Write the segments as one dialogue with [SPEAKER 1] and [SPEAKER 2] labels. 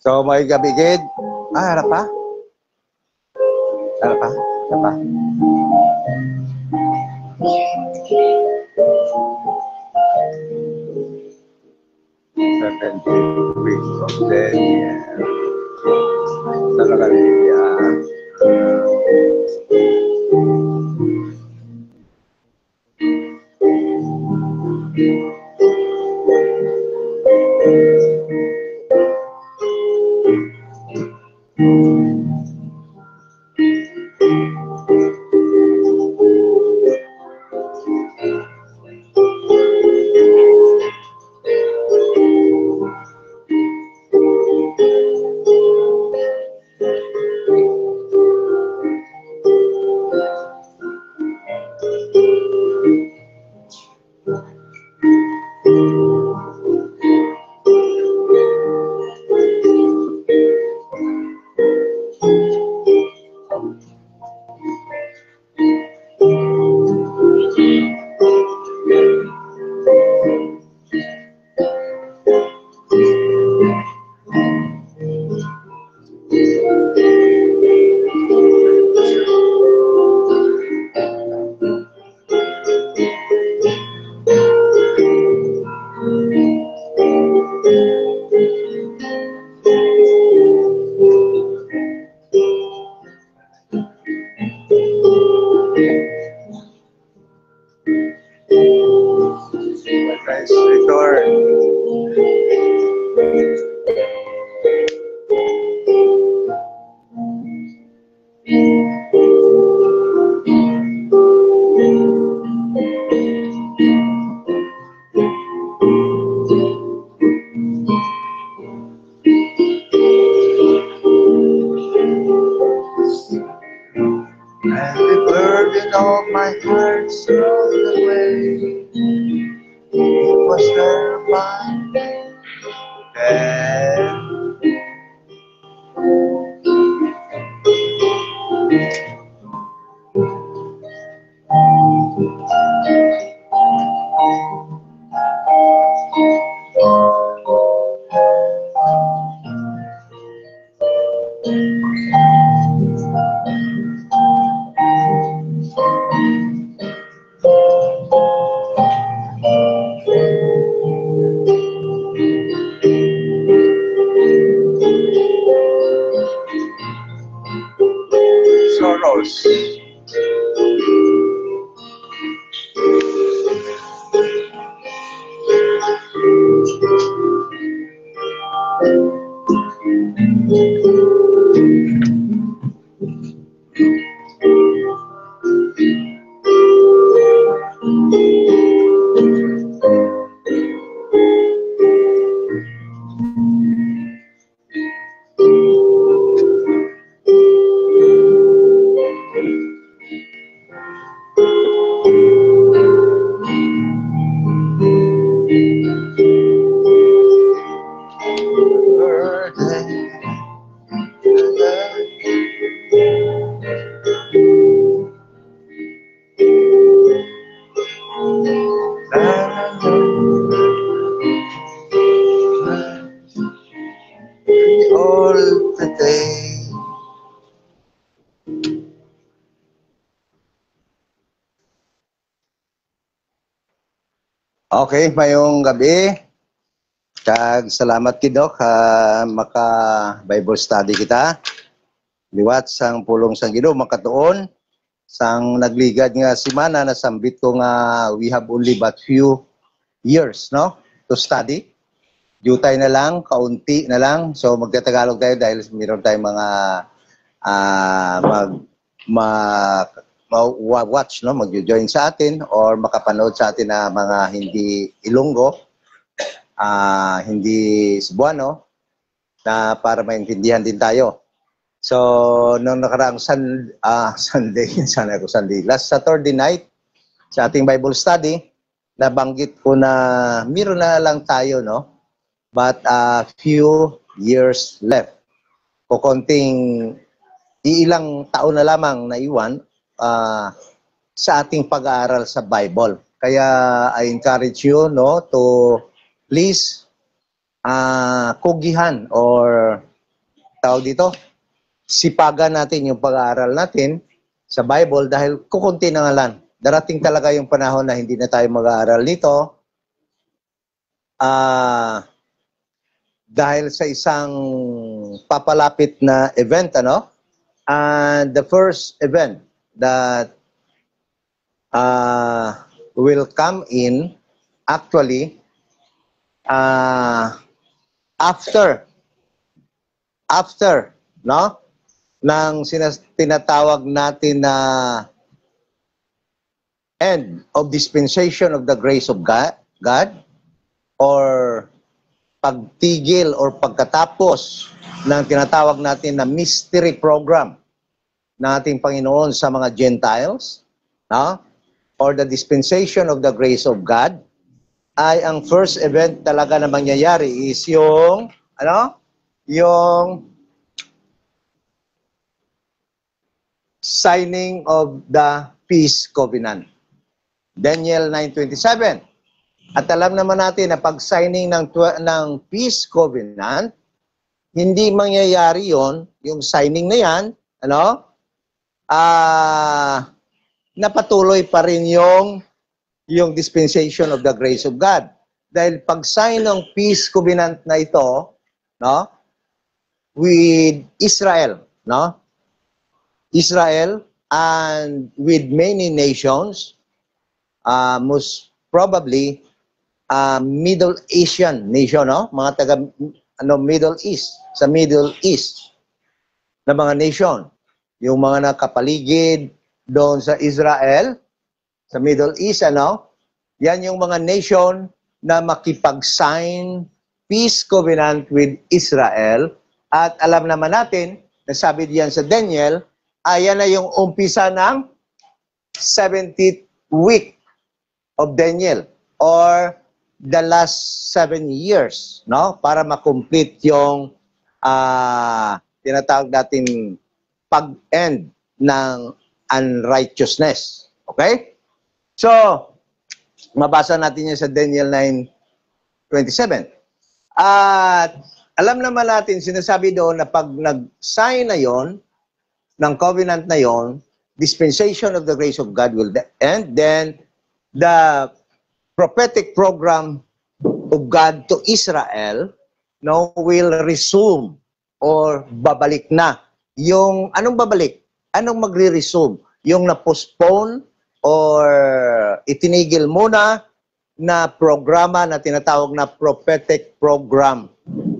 [SPEAKER 1] So, may gabigid. Harap pa? Harap pa? Harap pa? Weeks of the year. Okay, mayong gabi. Kag salamat kidok maka Bible study kita. Liwat sang pulong sang Ginoo makatuon sang nagligad nga semana nasambit ko nga we have only but few years, no, to study. Jutay na lang, kaunti na lang. So magtatagalog tayo dahil meron tayong mga watch, no, magjo-join sa atin or makapanood sa atin na mga hindi Ilonggo, hindi Cebuano, na para maintindihan din tayo. So, nung nakaraang Sunday, last Saturday night, sa ating Bible study, nabanggit ko na meron na lang tayo, no? But a few years left. Kukunting ilang taon na lamang na iwan sa ating pag-aaral sa Bible. Kaya I encourage you, no, to please kugihan or tawag dito, sipagan natin yung pag-aaral natin sa Bible dahil kukunti na nga lang. Darating talaga yung panahon na hindi na tayo mag-aaral nito dahil sa isang papalapit na event, ano? And the first event that will come in actually after, no, ng tinatawag natin na end of dispensation of the grace of God or pagtigil or pagkatapos ng tinatawag natin na mystery program ng ating Panginoon sa mga Gentiles, no, or the dispensation of the grace of God, ay ang first event talaga na mangyayari is yung yung signing of the peace covenant. Daniel 9:27. At alam naman natin na pag signing ng peace covenant, hindi mangyayari yung signing na yan, napatuloy pa rin yung dispensation of the grace of God. Dahil pag sign ng peace covenant na ito, no, with Israel, no, Israel and with many nations, most probably Middle Asian nation, no, mga taga Middle East, sa Middle East na mga nation, yung mga nakapaligid doon sa Israel, sa Middle East, yan yung mga nation na makipag-sign peace covenant with Israel. At alam naman natin, nasabi diyan sa Daniel, ayan na yung umpisa ng 70th week of Daniel or the last 7 years, no, para makomplete yung tinatawag natin pag-end ng unrighteousness. Okay? So, mabasa natin yan sa Daniel 9:27. At alam naman natin, sinasabi doon na pag nag-sign na yon ng covenant na yon, dispensation of the grace of God will end. Then, the prophetic program of God to Israel, no, will resume or babalik na. Yung, anong babalik? Anong magre-resume? Yung na-postpone or itinigil muna na programa na tinatawag na prophetic program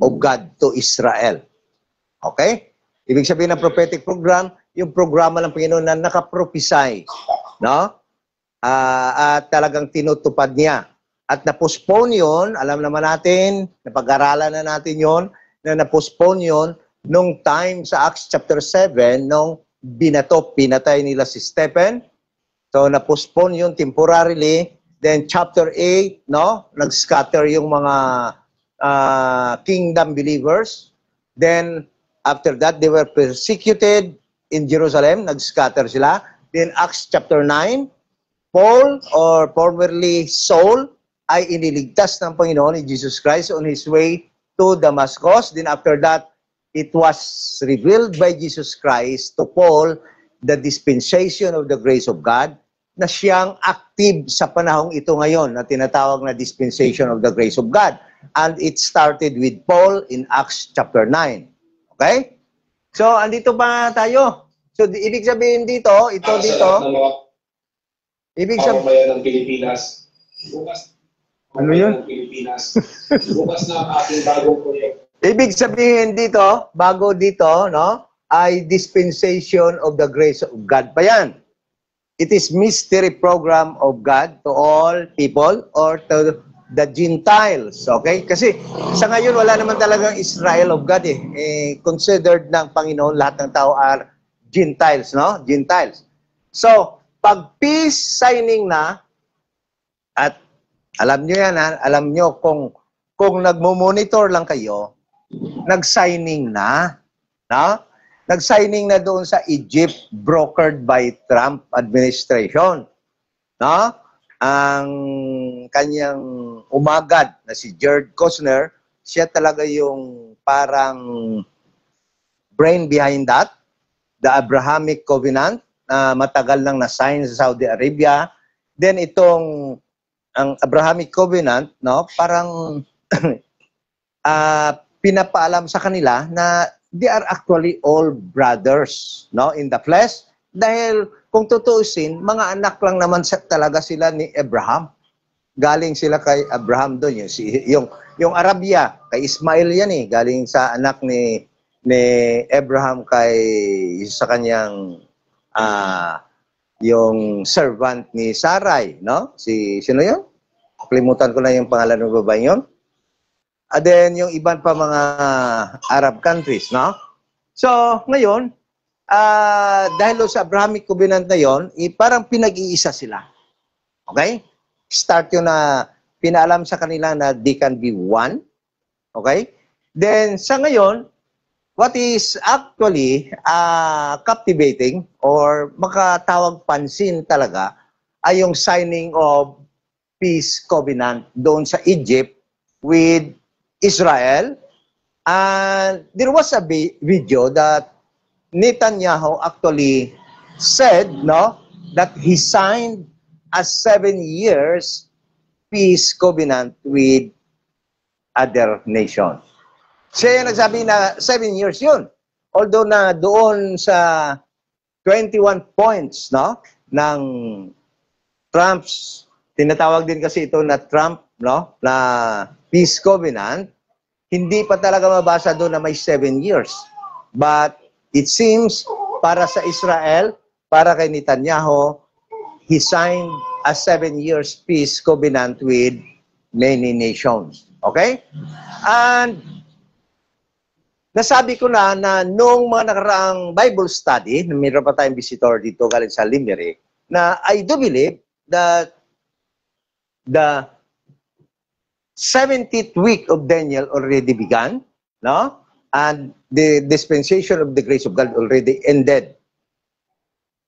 [SPEAKER 1] of God to Israel. Okay? Ibig sabihin ng prophetic program, yung programa ng Panginoon na nakaprophesy, no? At talagang tinutupad niya. At na-postpone yun, alam naman natin, napag-aralan na natin yon, na na-postpone yun nung time sa Acts chapter 7, nung pinatay nila si Stephen. So, na-postpone yun temporarily. Then, chapter 8, no, nag-scatter yung mga kingdom believers. Then, after that, they were persecuted in Jerusalem. Nag-scatter sila. Then, Acts chapter 9, Paul, or formerly Saul, ay iniligtas ng Panginoon ni Jesus Christ on his way to Damascus. Then after that, it was revealed by Jesus Christ to Paul the dispensation of the grace of God. na siyang active sa panahong ito ngayon na tinatawag na dispensation of the grace of God. And it started with Paul in Acts chapter 9. Okay? So, andito pa tayo. So, ibig sabihin dito, ito dito, ibig sabihin
[SPEAKER 2] ng Pilipinas, bukas,
[SPEAKER 1] ano yun?
[SPEAKER 2] ng Pilipinas, bukas na ang ating bagong proyekto.
[SPEAKER 1] Ibig sabihin dito, bago dito, no, ay dispensation of the grace of God pa yan. It is mystery program of God to all people or to the Gentiles. Okay? Kasi sa ngayon, wala naman talagang Israel of God eh. Considered ng Panginoon, lahat ng tao are Gentiles, no? Gentiles. So, pag peace signing na, at alam nyo yan, ha? Alam nyo, kung nagmo-monitor lang kayo, nag-signing na, no? Nag-signing na doon sa Egypt, brokered by Trump administration. No? Ang kanyang umagad na si Jared Kushner, siya talaga yung parang brain behind that. The Abrahamic Covenant, na matagal nang na-sign sa Saudi Arabia. Then itong ang Abrahamic Covenant, no, parang pinapaalam sa kanila na they are actually all brothers, no, in the flesh. Dahil kung tutuusin, mga anak lang naman talaga sila ni Abraham. Galing sila kay Abraham doon. Yung Arabia, kay Ismail yan eh. Galing sa anak ni Abraham sa kanyang yung servant ni Sarai, no? Sino yun? Kalimutan ko na yung pangalan ng babae yun. And then, yung iban pa mga Arab countries, no? So, ngayon, dahil sa Abrahamic Covenant na yon, parang pinag-iisa sila. Okay? Start yun na pinaalam sa kanila na they can be one. Okay? Then, sa ngayon, what is actually captivating or makatawag pansin talaga ay yung signing of peace covenant doon sa Egypt with Israel. And there was a video that Netanyahu actually said, no, that he signed a 7 years peace covenant with other nations. Siya yung nagsabi na 7 years yun. Although na doon sa 21 points, no, ng Trump's, tinatawag din kasi ito na Trump, no, na peace covenant, hindi pa talaga mabasa doon na may 7 years. But it seems, para sa Israel, para kay Netanyahu, he signed a 7 years peace covenant with many nations. Okay? And nasabi ko na nung mga nakaraang Bible study, mayroon pa tayong visitor dito galing sa Limerick, na I do believe that the 70th week of Daniel already began, no? And the dispensation of the grace of God already ended.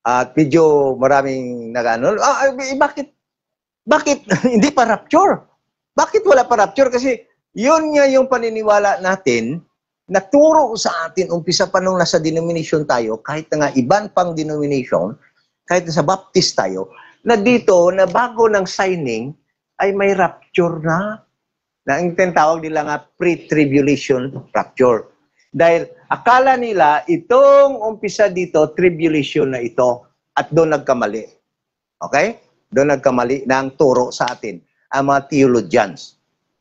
[SPEAKER 1] At medyo maraming nag-ano, bakit hindi pa rapture? Bakit wala pa rapture? Kasi yun nga yung paniniwala natin na turo sa atin, umpisa pa nung nasa denomination tayo, kahit na nga iban pang denomination, kahit na sa Baptist tayo, na dito, na bago ng signing, ay may rapture na. Na ang tinatawag nila nga pre-tribulation rapture. Dahil akala nila itong umpisa dito, tribulation na ito, at doon nagkamali. Okay? Doon nagkamali ng turo sa atin, ang mga theologians.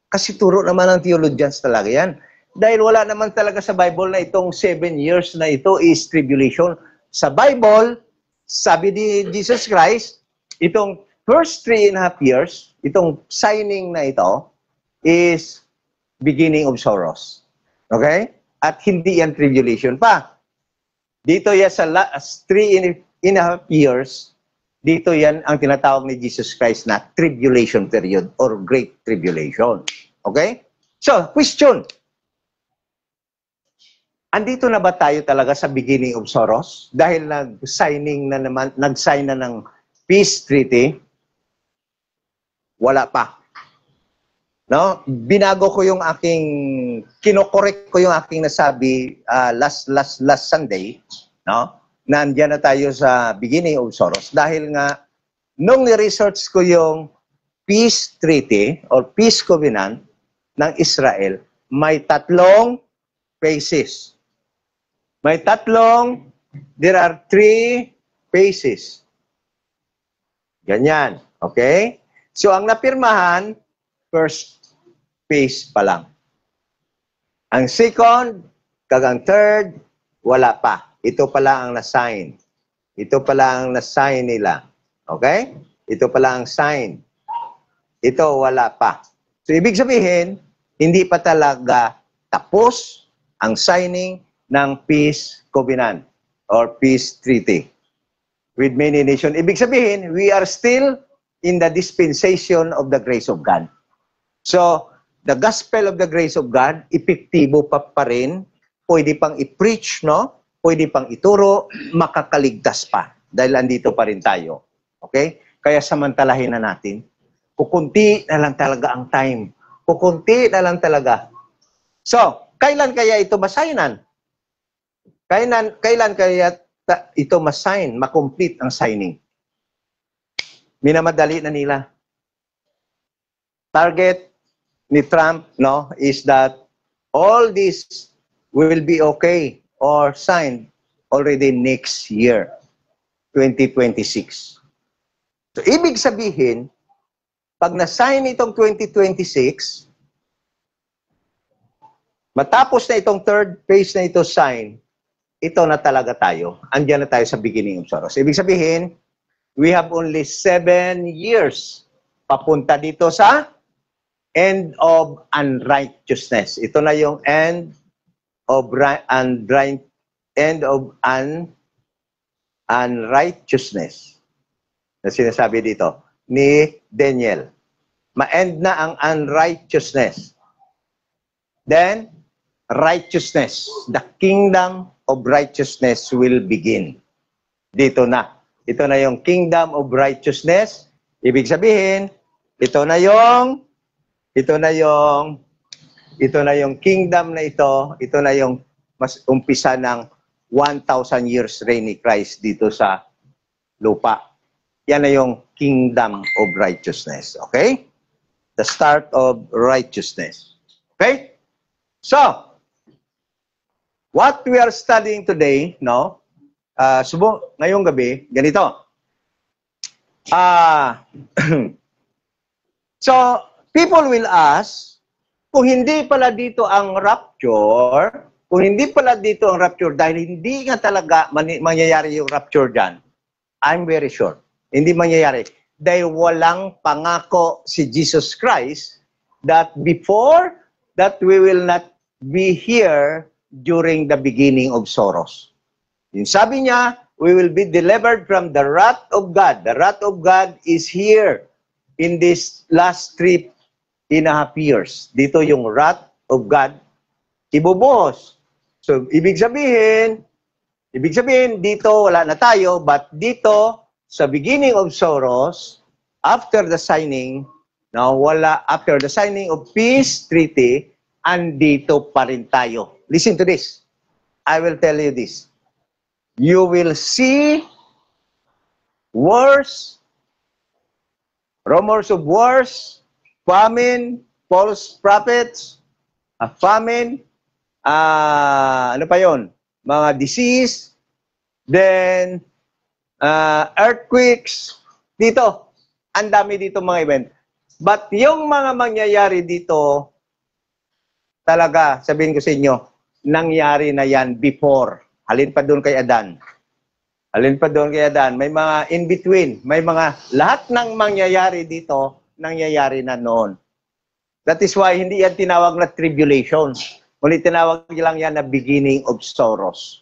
[SPEAKER 1] Kasi turo naman ng theologians talaga yan. Dahil wala naman talaga sa Bible na itong 7 years na ito is tribulation. Sa Bible, sabi ni Jesus Christ, itong first 3.5 years, itong signing na ito, is beginning of sorrows. Okay? At hindi yan tribulation pa. Dito yan sa last 3.5 years, dito yan ang tinatawag ni Jesus Christ na tribulation period or great tribulation. Okay? So, question. Andito na ba tayo talaga sa beginning of sorrows? Dahil nag-sign na ng peace treaty, wala pa. No? Binago ko yung kinokorek ko yung aking nasabi last Sunday, no? Nandiyan na tayo sa beginning of sorrows dahil nga nung ni-research ko yung peace treaty or peace covenant ng Israel, may tatlong phases. There are 3 phases. Ganyan. Okay? So, ang napirmahan, first phase pa lang. Ang second, kagang third, wala pa. Ito pala ang na-sign. Ito pala ang na-sign nila. Okay? Ito pala ang sign. Ito wala pa. So, ibig sabihin, hindi pa talaga tapos ang signing ng peace covenant or peace treaty with many nations. Ibig sabihin, we are still in the dispensation of the grace of God. So, the gospel of the grace of God, epektibo pa rin, pwede pang i-preach, no? Pwede pang ituro, makakaligtas pa. Dahil andito pa rin tayo. Okay? Kaya samantalahin na natin. Kukunti na lang talaga ang time. Kukunti na lang talaga. So, kailan kaya ito masignan? Kailan kaya ito masign, makomplete ang signing? Minamadali na nila. Target ni Trump, no, is that all this will be okay or signed already next year, 2026. So, ibig sabihin, pag na-sign itong 2026, matapos na itong third phase na ito sign, ito na talaga tayo. Andiyan na tayo sa beginning of sorrows. Ibig sabihin, we have only 7 years papunta dito sa end of unrighteousness. Ito na yung end of unrighteousness na sinasabi dito ni Daniel. Ma-end na ang unrighteousness. Then, righteousness, the kingdom of righteousness will begin. Dito na. Ito na yung kingdom of righteousness. Ibig sabihin, ito na yung kingdom na ito na yung mas umpisa ng 1,000 years reign ni Christ dito sa lupa. Yan na yung kingdom of righteousness. Okay? The start of righteousness. Okay? So, what we are studying today, no? Ngayong gabi, ganito. So, people will ask, kung hindi pala dito ang rapture, dahil hindi nga talaga mangyayari yung rapture dyan, I'm very sure, hindi mangyayari. Dahil walang pangako si Jesus Christ that before that we will not be here during the beginning of sorrows. Yung sabi niya, we will be delivered from the wrath of God. The wrath of God is here in this last 3.5 years. Dito yung wrath of God, ibubuhos. So, ibig sabihin, dito wala na tayo, but dito, sa beginning of sorrows, after the signing of peace treaty, andito pa rin tayo. Listen to this. I will tell you this. You will see wars, rumors of wars, famine, false prophets, famine, ano pa yon? Mga disease, then earthquakes, dito. Ang dami dito mga event. But yung mga mangyayari dito, talaga, sabihin ko sa inyo, nangyari na yan before. Halin pa doon kay Adan. May mga in-between. May mga, lahat ng mangyayari dito, nangyayari na noon. That is why hindi yan tinawag na tribulation. Ngunit tinawag lang yan na beginning of sorrows.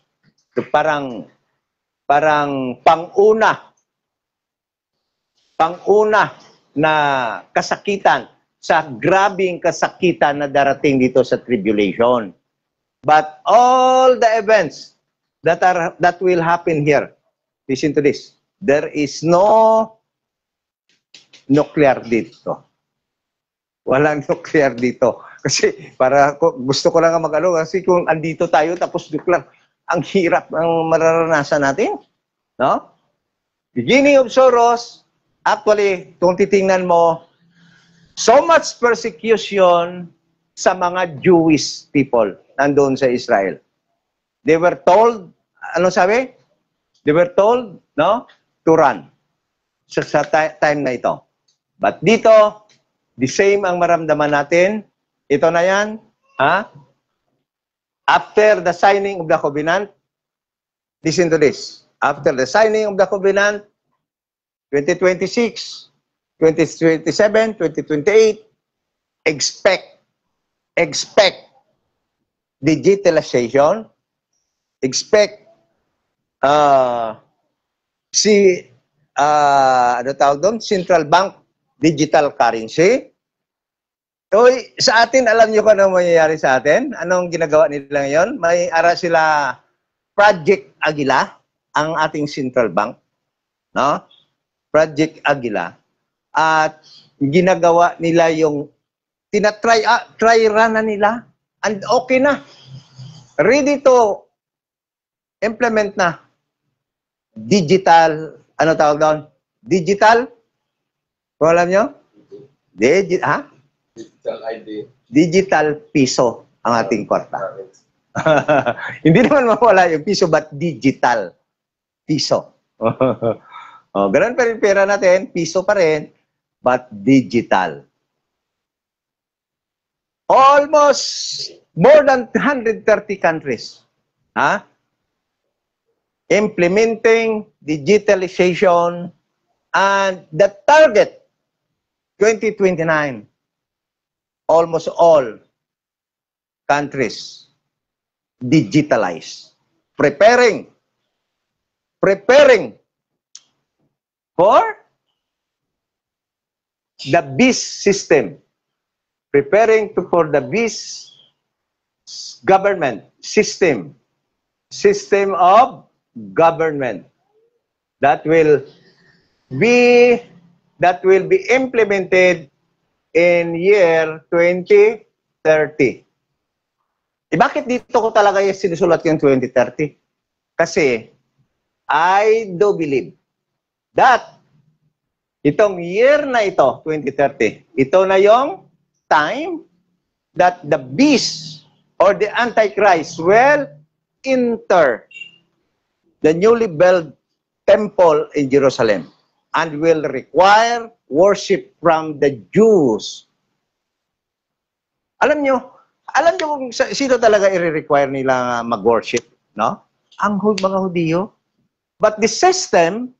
[SPEAKER 1] So parang pang-una na kasakitan sa grabing kasakitan na darating dito sa tribulation. But all the events that will happen here, listen to this, there is no nuclear dito. Walang nuclear dito. Kasi gusto ko lang mag-ano, kasi kung andito tayo tapos nuclear, ang hirap ang mararanasan natin. No? Beginning of sorrows, Actually, kung titingnan mo, so much persecution sa mga Jewish people nandoon sa Israel. They were told, ano sabi? They were told, no, to run sa time na ito. But dito, the same ang maramdaman natin. Ito na yan, ha? After the signing of the covenant, listen to this. After the signing of the covenant, 2026, 2027, 2028, expect digitalization, expect ano tawag doon? Central Bank Digital Currency. So, sa atin, alam nyo kung ano mangyayari sa atin? Anong ginagawa nila ngayon? May ara sila Project Aguila, ang ating central bank. No? Project Aguila. At ginagawa nila yung try run na nila. And okay na. Ready to implement na. Digital, ano tawag doon? Digital? Kung alam nyo?
[SPEAKER 2] Digital ID.
[SPEAKER 1] Digital piso ang ating kwarta. Hindi naman mawala yung piso, but digital piso. Ganun pa rin pera natin, piso pa rin, but digital. Almost more than 130 countries implementing digitalization, and the target 2029, almost all countries digitalize, preparing for the BIS system, for the BIS government system of government that will be implemented in year 2030. Bakit dito ko talaga yung sinusulat yung 2030? Kasi I do believe that itong year na ito, 2030, ito na yung time that the beast or the Antichrist will enter the newly built temple in Jerusalem and will require worship from the Jews. Alam nyo kung sino talaga i-require nila mag-worship, no? Ang mga Hudiyo. But the system,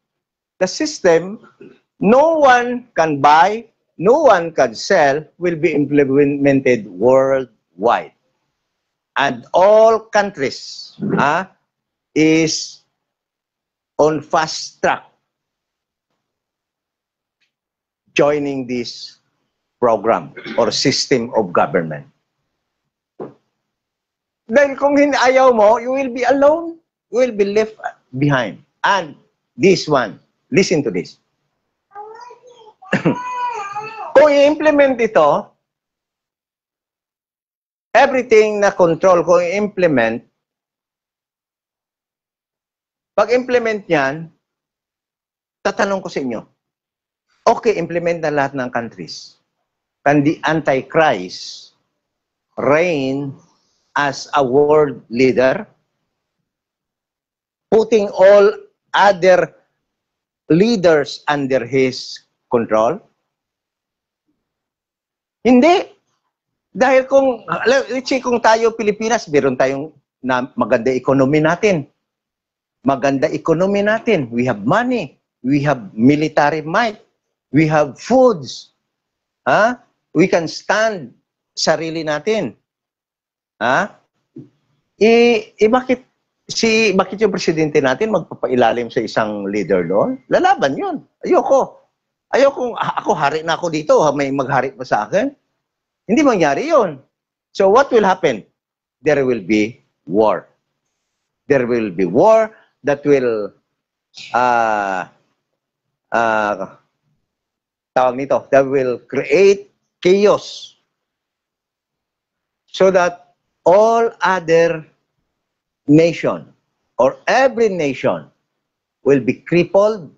[SPEAKER 1] no one can buy, no one can sell, will be implemented worldwide. And all countries is on fast track joining this program or system of government. Dahil kung ayaw mo, you will be alone. You will be left behind. And this one, listen to this. Kung i-implement ito, everything na control, kung i-implement, pag-implement niyan, tatanong ko sa inyo, okay, implement na lahat ng countries. Can the Antichrist reign as a world leader, putting all other leaders under his control? Hindi. Dahil let's say kung tayo Pilipinas, meron tayong maganda economy natin. We have money. We have military might. We have foods. We can stand sarili natin. Bakit yung presidente natin magpapailalim sa isang leader doon? Lalaban yun. Ayoko, ako hari na ako dito, may maghari pa sa akin. Hindi mangyari yun. So what will happen? There will be war. There will be war that will that will create chaos. So that all other nation or every nation will be crippled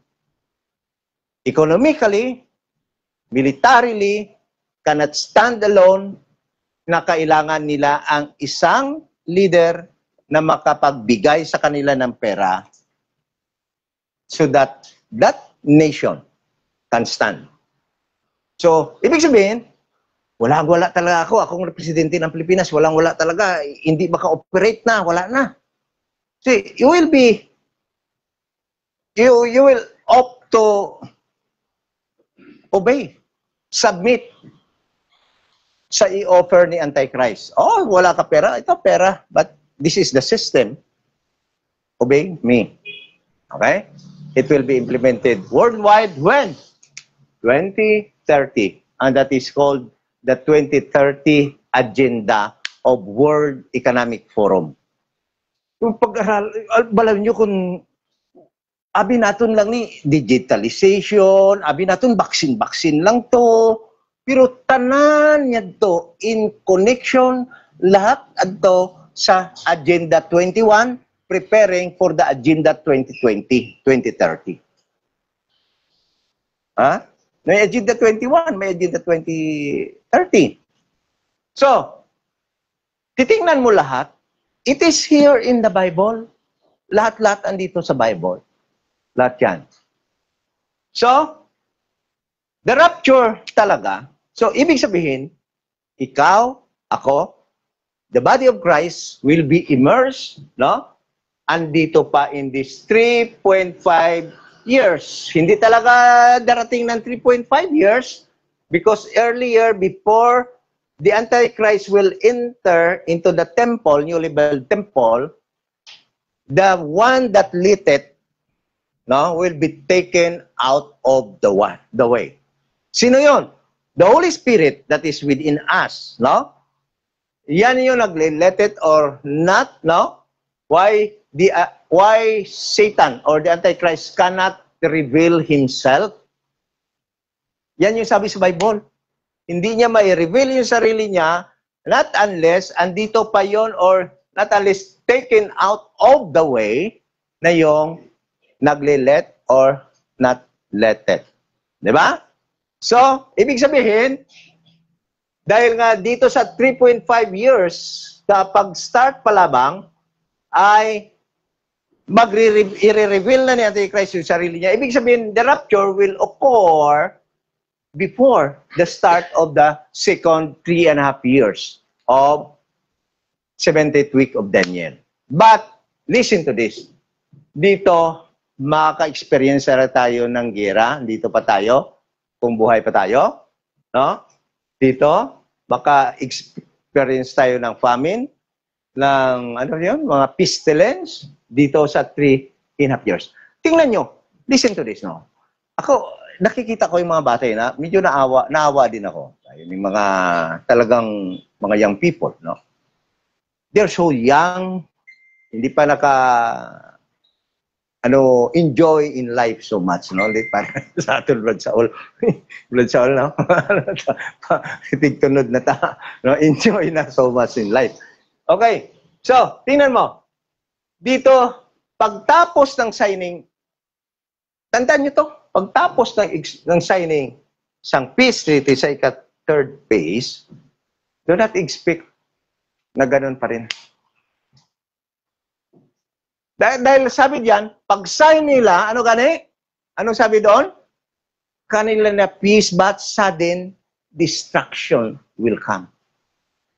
[SPEAKER 1] economically, militarily, cannot stand alone, na kailangan nila ang isang leader na makapagbigay sa kanila ng pera so that that nation can stand. So, ibig sabihin, wala talaga ako. Akong presidente ng Pilipinas, wala talaga. Hindi maka-operate na, wala na. See, you will opt to obey, submit sa i-offer ni Antichrist. Oh, wala ka pera? Ito pera. But this is the system. Obey me. Okay? It will be implemented worldwide when? 2030. And that is called the 2030 Agenda of World Economic Forum. Yung pag-aral, balam nyo kung abi natin lang ni digitalization, abi natin baksin lang to, pero tanan niya to in connection lahat adto sa Agenda 21 preparing for the Agenda 2020, 2030. Ha? May Agenda 21, may Agenda 2030. So, titingnan mo lahat, it is here in the Bible. Lahat-lahat andito sa Bible. Lahat yan. So, the rapture talaga, so ibig sabihin, ikaw, ako, the body of Christ will be immersed, no? Andito pa in this 3.5 years. Hindi talaga darating ng 3.5 years because earlier, before the Antichrist will enter into the temple, newly built temple, the one that lit it, no, will be taken out of the way. Sino yon? The Holy Spirit that is within us, no? Yan yung nag-let it or not, no? Why Satan or the Antichrist cannot reveal himself? Yan yung sabi sa Bible. Hindi niya mai-reveal yung sarili niya not unless andito pa yon or not unless taken out of the way na yung nagle-let or not let it. Diba? So, ibig sabihin, dahil nga dito sa 3.5 years, kapag start palabang, ay i-reveal na ni Antichrist yung sarili niya. Ibig sabihin, the rapture will occur before the start of the second 3.5 years of 70th week of Daniel. But, listen to this. Dito, maka-experience na tayo ng gera. Dito pa tayo. Kung buhay pa tayo. No? Dito, maka-experience tayo ng famine, ng, ano yun, mga pestilence, dito sa 3.5 years. Tingnan nyo. Listen to this, no? Ako, nakikita ko yung mga bata na medyo naawa din ako. Yung mga talagang mga young people, no? They're so young, hindi pa enjoy in life so much, no? Parang sa atin, Blood Saul, no? Tigtunod na ta, no? Enjoy na so much in life. Okay, so, tingnan mo. Dito, pagtapos ng signing, tandaan nyo to, pagtapos ng signing sang peace treaty sa third phase, do not expect na ganun pa rin. Dahil sabi diyan, pag sign nila, ano gani? Anong sabi doon? Kanila na peace but sudden destruction will come.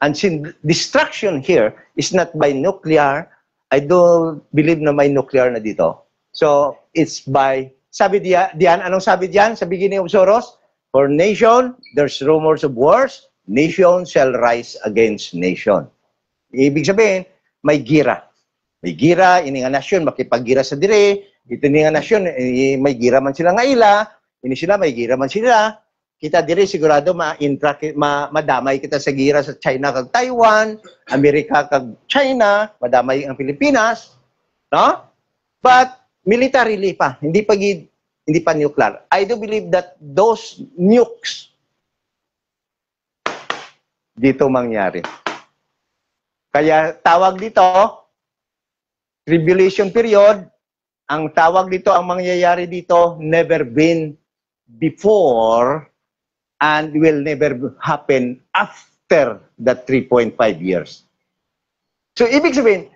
[SPEAKER 1] And since destruction here is not by nuclear, I don't believe na may nuclear na dito. So, it's by, sabi diyan, anong sabi diyan sa beginning of Soros? For nation, there's rumors of wars, nation shall rise against nation. Ibig sabihin, may gira. May gira, ini nga nasyon, makipaggira sa dire, ito ni nga nasyon, may gira man sila nga ila, ini sila, may gira man sila, kita dire sigurado madamay kita sa gira sa China kag Taiwan, Amerika kag China, madamay ang Pilipinas, no? But militarily pa, hindi pa nuclear. I do believe that those nukes dito mangyari. Kaya tawag dito tribulation period, ang tawag dito, ang mangyayari dito, never been before and will never happen after the 3.5 years. So, ibig sabihin,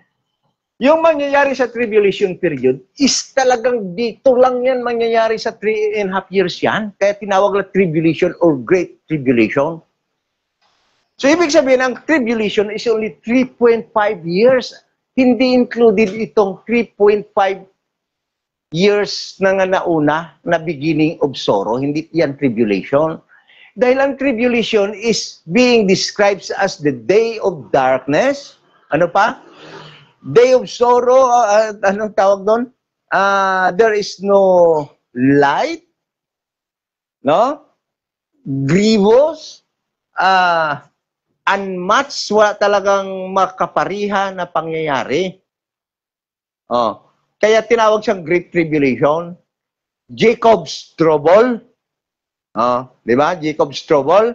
[SPEAKER 1] yung mangyayari sa tribulation period is talagang dito lang yan mangyayari sa 3.5 years yan. Kaya tinawag na tribulation or great tribulation. So, ibig sabihin, ang tribulation is only 3.5 years. Hindi included itong 3.5 years na nga nauna na beginning of sorrow. Hindi yan tribulation. Dahil ang tribulation is being described as the day of darkness. Ano pa? Day of sorrow. Anong tawag doon? There is no light. No? Grievous. Unmatched, wala talagang makaparihan na pangyayari. Kaya tinawag siyang Great Tribulation. Jacob's trouble. Di ba? Jacob's trouble.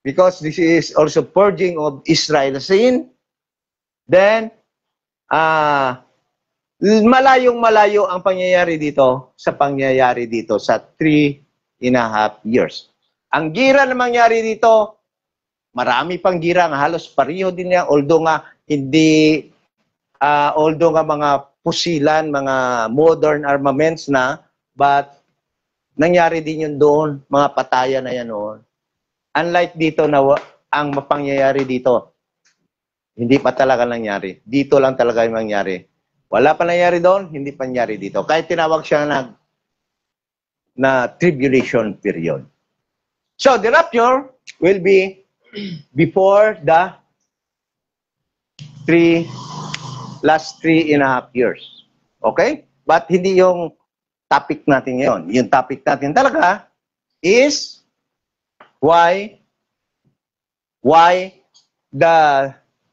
[SPEAKER 1] Because this is also purging of Israel's sin. Then, malayong-malayo ang pangyayari dito sa 3.5 years. Ang gira na mangyari dito, marami pang gira, halos pareho din niya, although nga mga pusilan, mga modern armaments na, but nangyari din yun doon, mga patayan na yan noon. Unlike dito na ang mapangyayari dito, hindi pa talaga nangyari. Dito lang talaga yung nangyari. Wala pa nangyari doon, hindi pa nangyari dito. Kahit tinawag siya na tribulation period. So, the rapture will be before the last 3.5 years. Okay? But hindi yung topic natin ngayon. Yung topic natin talaga is why the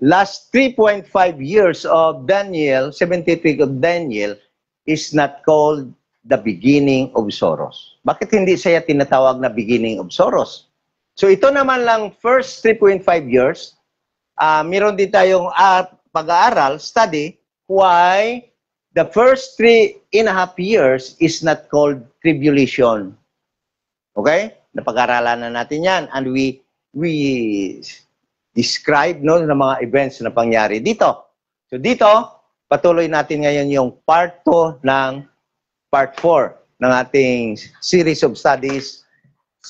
[SPEAKER 1] last 3.5 years of Daniel, 70th week of Daniel, is not called the beginning of sorrows. Bakit hindi siya tinatawag na beginning of sorrows? So ito naman lang first 3.5 years, meron din tayong pag-aaral, study, why the first 3.5 years is not called tribulation. Okay? Napag-aralan na natin yan. And we describe ng mga events na pangyari dito. So dito, patuloy natin ngayon yung part 2 ng part 4 ng ating series of studies,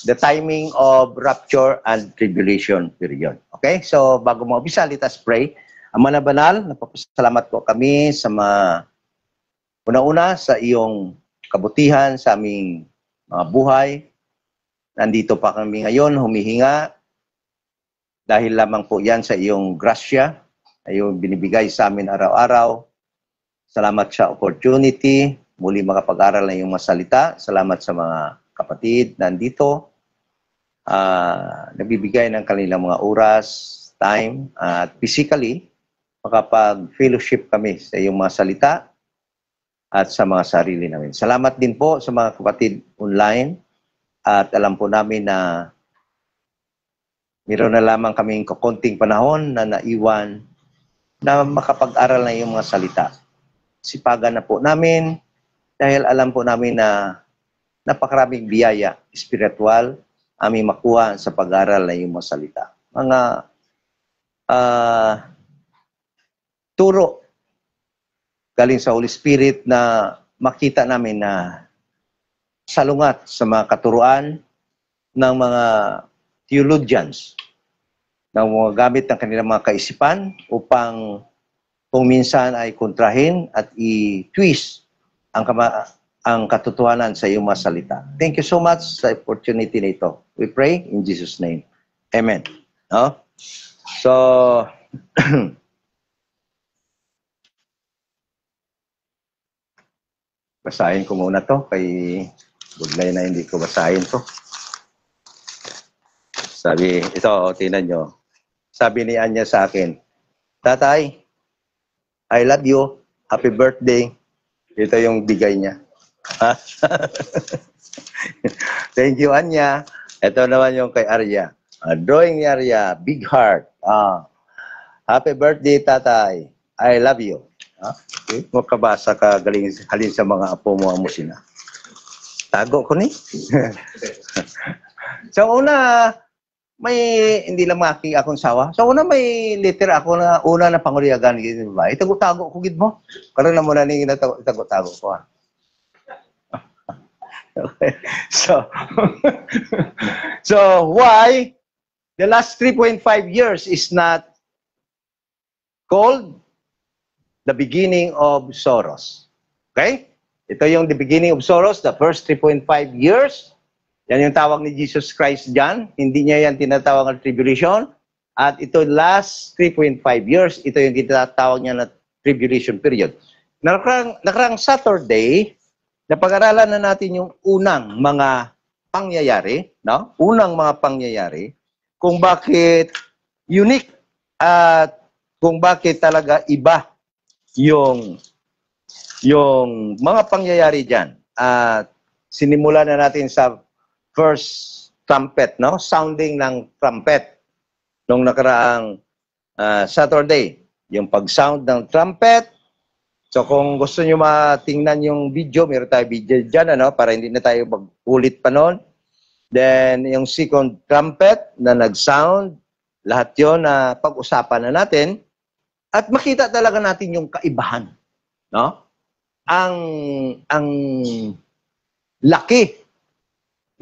[SPEAKER 1] the timing of rapture and tribulation period. Okay? So, bago mag-umpisa, let us pray. Ama na banal, napapasalamat po kami sa una-una sa iyong kabutihan sa aming mga buhay. Nandito pa kami ngayon, humihinga. Dahil lamang po yan sa iyong grasya, ay iyong binibigay sa amin araw-araw. Salamat sa opportunity, muli makapag-aral na iyong masalita. Salamat sa mga kapatid nandito, nagbibigay ng kanilang mga oras, time, at physically, makapag-fellowship kami sa iyong mga salita at sa mga sarili namin. Salamat din po sa mga kapatid online at alam po namin na meron na lamang kaming kakunting panahon na naiwan na makapag-aral na iyong mga salita. Sipagan na po namin dahil alam po namin na napakaraming biyaya spiritual aming makuha sa pag-aral na iyong mga salita. Mga turo galing sa Holy Spirit na makita namin na salungat sa mga katuruan ng mga theologians na mga gamit ng kanilang mga kaisipan upang kung minsan ay kontrahin at i-twist ang katotohanan sa iyong mga salita. Thank you so much sa opportunity na ito. We pray in Jesus' name. Amen. No? So, basahin ko muna to kay buglay na hindi ko basahin to. Sabi, ito, tingnan nyo. Sabi ni Anya sa akin, Tatay, I love you. Happy birthday. Ito yung bigay niya. Thank you, Anya. Ito naman yung kay Arya. Drawing ni Arya, big heart. Happy birthday, Tatay. I love you. Okay? Makabasa ka galing halin sa mga apo mo ang musina. Tago ko ni. So una, may hindi lang maki akong sawa. So una may letter ako na una na panguliagan gid ba. Itago-tago ko gid mo. Karon na mo na ning itago-tago ko. Okay. So so why the last 3.5 years is not called the beginning of sorrows. Okay? Ito yung the beginning of sorrows, the first 3.5 years. Yan yung tawag ni Jesus Christ dyan. Hindi niya yan tinatawag na tribulation. At ito last 3.5 years, ito yung tinatawag niya na tribulation period. Nakarang Saturday, napag-aralan na natin yung unang mga pangyayari, no? Unang mga pangyayari, kung bakit unique at kung bakit talaga iba yung mga pangyayari dyan. At sinimula na natin sa first trumpet, no? Sounding ng trumpet nung nakaraang Saturday. Yung pag-sound ng trumpet. So kung gusto nyo matingnan yung video, meron tayo video dyan, ano? Para hindi na tayo mag-ulit pa nun. Then yung second trumpet na nag-sound, lahat yon na pag-usapan na natin. At makita talaga natin yung kaibahan, no? Ang laki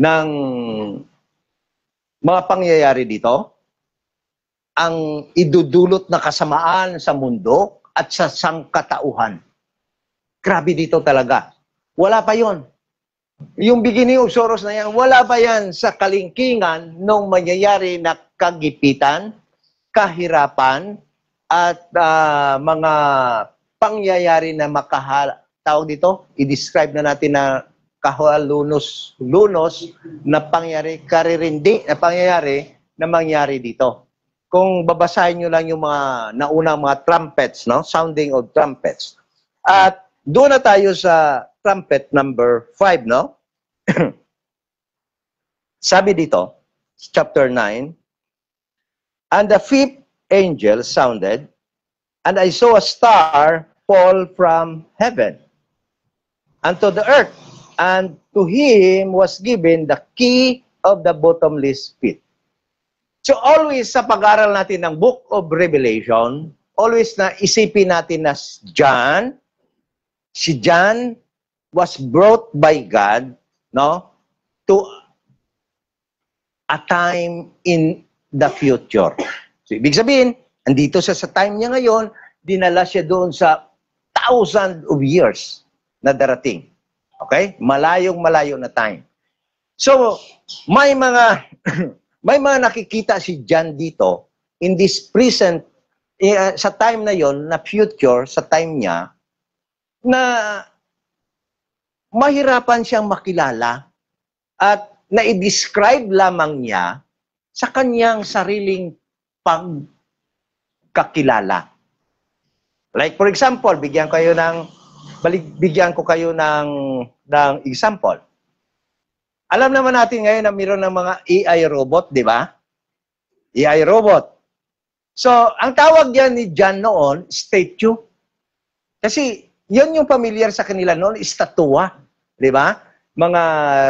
[SPEAKER 1] ng mga pangyayari dito, ang idudulot na kasamaan sa mundo at sa sangkatauhan. Grabe dito talaga. Wala pa yon. Yung beginning of sorrows na yan, wala pa yan sa kalingkingan nung mangyayari na kagipitan, kahirapan, at mga pangyayari na tawag dito, i-describe na natin na kahalunos na pangyayari, karirindi na pangyayari na mangyari dito. Kung babasahin nyo lang yung mga naunang mga trumpets, no? Sounding of trumpets. At doon na tayo sa trumpet number 5, no? Sabi dito, chapter 9, and the fifth angel sounded, and I saw a star fall from heaven unto the earth, and to him was given the key of the bottomless pit. So always sa pag-aral natin ng Book of Revelation, always na isipin natin na si John was brought by God, no, to a time in the future. So ibig sabihin, andito sa time niya ngayon, dinala siya doon sa thousands of years na darating. Okay? Malayong-malayo na time. So, may mga may mga nakikita si John dito in this present sa time na yon, na future, sa time niya, na mahirapan siyang makilala at na-describe lamang niya sa kanyang sariling pagkakilala. Like for example, bigyan ko kayo ng example. Alam naman natin ngayon na mayroon ng mga AI robot, di ba? AI robot. So, ang tawag diyan ni John noon, statue. Kasi, yun yung familiar sa kanila noon, estatua. Di ba? Mga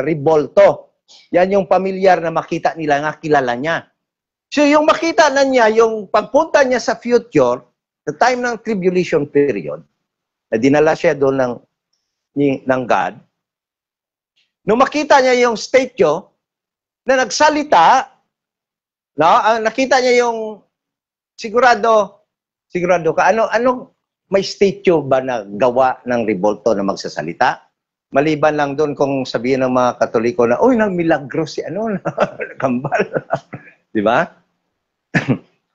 [SPEAKER 1] ribolto. Yan yung familiar na makita nila, nga kilala niya. So, yung makita na niya, yung pagpunta niya sa future, the time ng tribulation period, na dinala siya doon ng God, nung makita niya yung statue na nagsalita, no, nakita niya yung sigurado ka, ano may statue ba na gawa ng ribolto na magsasalita? Maliban lang doon kung sabihin ng mga Katoliko na, uy, nang milagro si kambal. Di ba?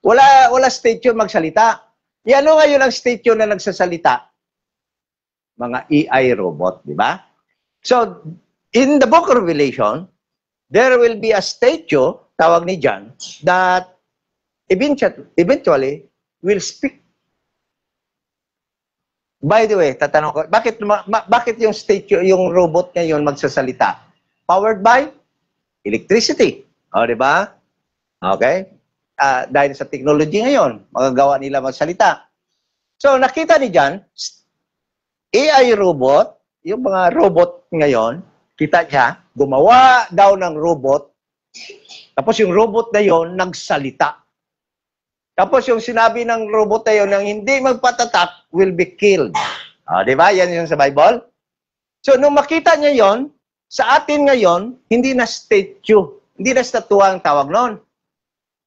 [SPEAKER 1] wala statue magsalita. Ano ngayon ang statue na nagsasalita? Mga AI robot, di ba? So, in the book of Revelation, there will be a statue, tawag ni John, that eventually will speak. By the way, tatanong ko, bakit yung statue, yung robot ngayon magsasalita? Powered by electricity. O, di ba? Okay? Dahil sa technology ngayon, magagawa nila magsalita. So, nakita ni John, AI robot, yung mga robot ngayon, kita niya, gumawa daw ng robot, tapos yung robot na yon nagsalita. Tapos yung sinabi ng robot na yon, nang hindi magpatatak, will be killed. Di ba? Yan yung sa Bible. So, nung makita niya yon, sa atin ngayon, hindi na statue, hindi na statua ang tawag noon.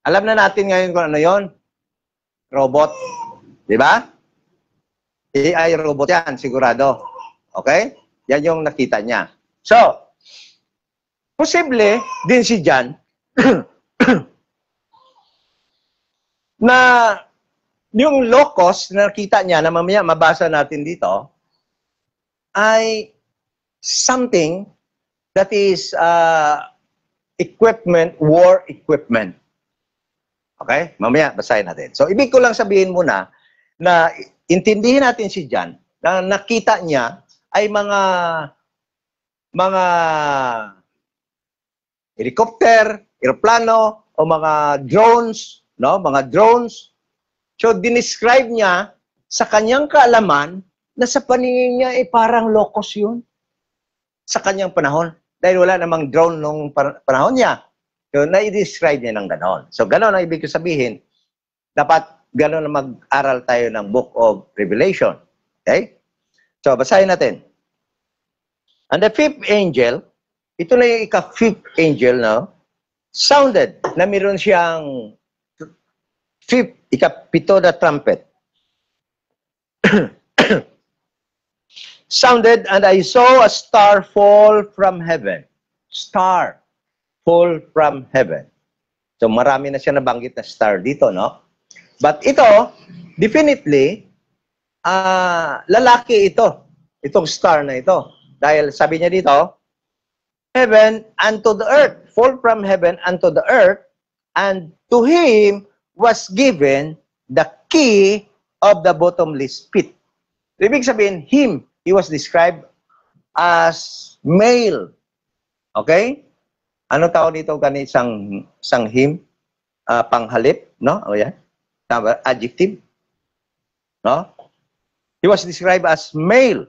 [SPEAKER 1] Alam na natin ngayon kung ano yon. Robot. Di ba? AI robot yan, sigurado. Okay? Yan yung nakita niya. So, posible din si John na yung locus na nakita niya, na mamaya mabasa natin dito, ay something that is equipment, war equipment. Okay? Mamaya basahin natin. So, ibig ko lang sabihin muna na intindihin natin si John na nakita niya ay mga helicopter, eroplano, o mga drones, no? Mga drones. So, dinescribe niya sa kanyang kaalaman na sa paningin niya ay parang locus yun sa kanyang panahon. Dahil wala namang drone nung panahon niya. So, na-describe niya ng ganon. So, ganon ang ibig ko sabihin. Dapat ganon na mag-aral tayo ng Book of Revelation. Okay? So, basahin natin. And the fifth angel, ito na yung ika-fifth angel, no? Sounded na meron siyang fifth, ika-pito na trumpet. Sounded, and I saw a star fall from heaven. Star fall from heaven. So marami na siya nabanggit na star dito, no? But ito, definitely, lalaki ito. Itong star na ito. Dahil sabi niya dito, heaven unto the earth. Fall from heaven unto the earth, and to him was given the key of the bottomless pit. Ibig sabihin, him, he was described as male. Okay? Ano tawag dito isang him? Panghalip, no? O yan. Adjective. No? He was described as male.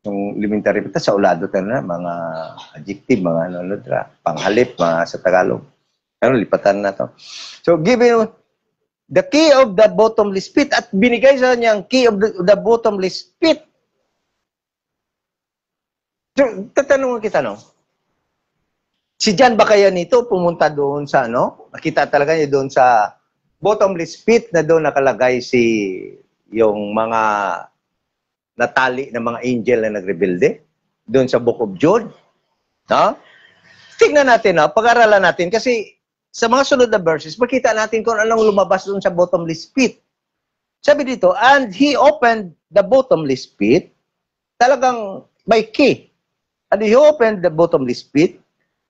[SPEAKER 1] Yung elementary pa sa ulado tayo na, mga adjective, mga ano, panghalip, mga sa Tagalog. Ano, lipatan na to. So, given the key of the bottomless pit, at binigay sa niyang key of the bottomless pit. So, tatanungan kita, no? Si John ba kaya nito pumunta doon sa, ano? Nakita talaga niya doon sa bottomless pit na doon nakalagay yung mga natali ng mga angel na nagrebelde doon sa Book of Jude. No? Tingnan natin, no? Pag-aralan natin kasi sa mga sunod na verses, makita natin kung anong lumabas doon sa bottomless pit. Sabi dito, and he opened the bottomless pit, talagang by key. And he opened the bottomless pit,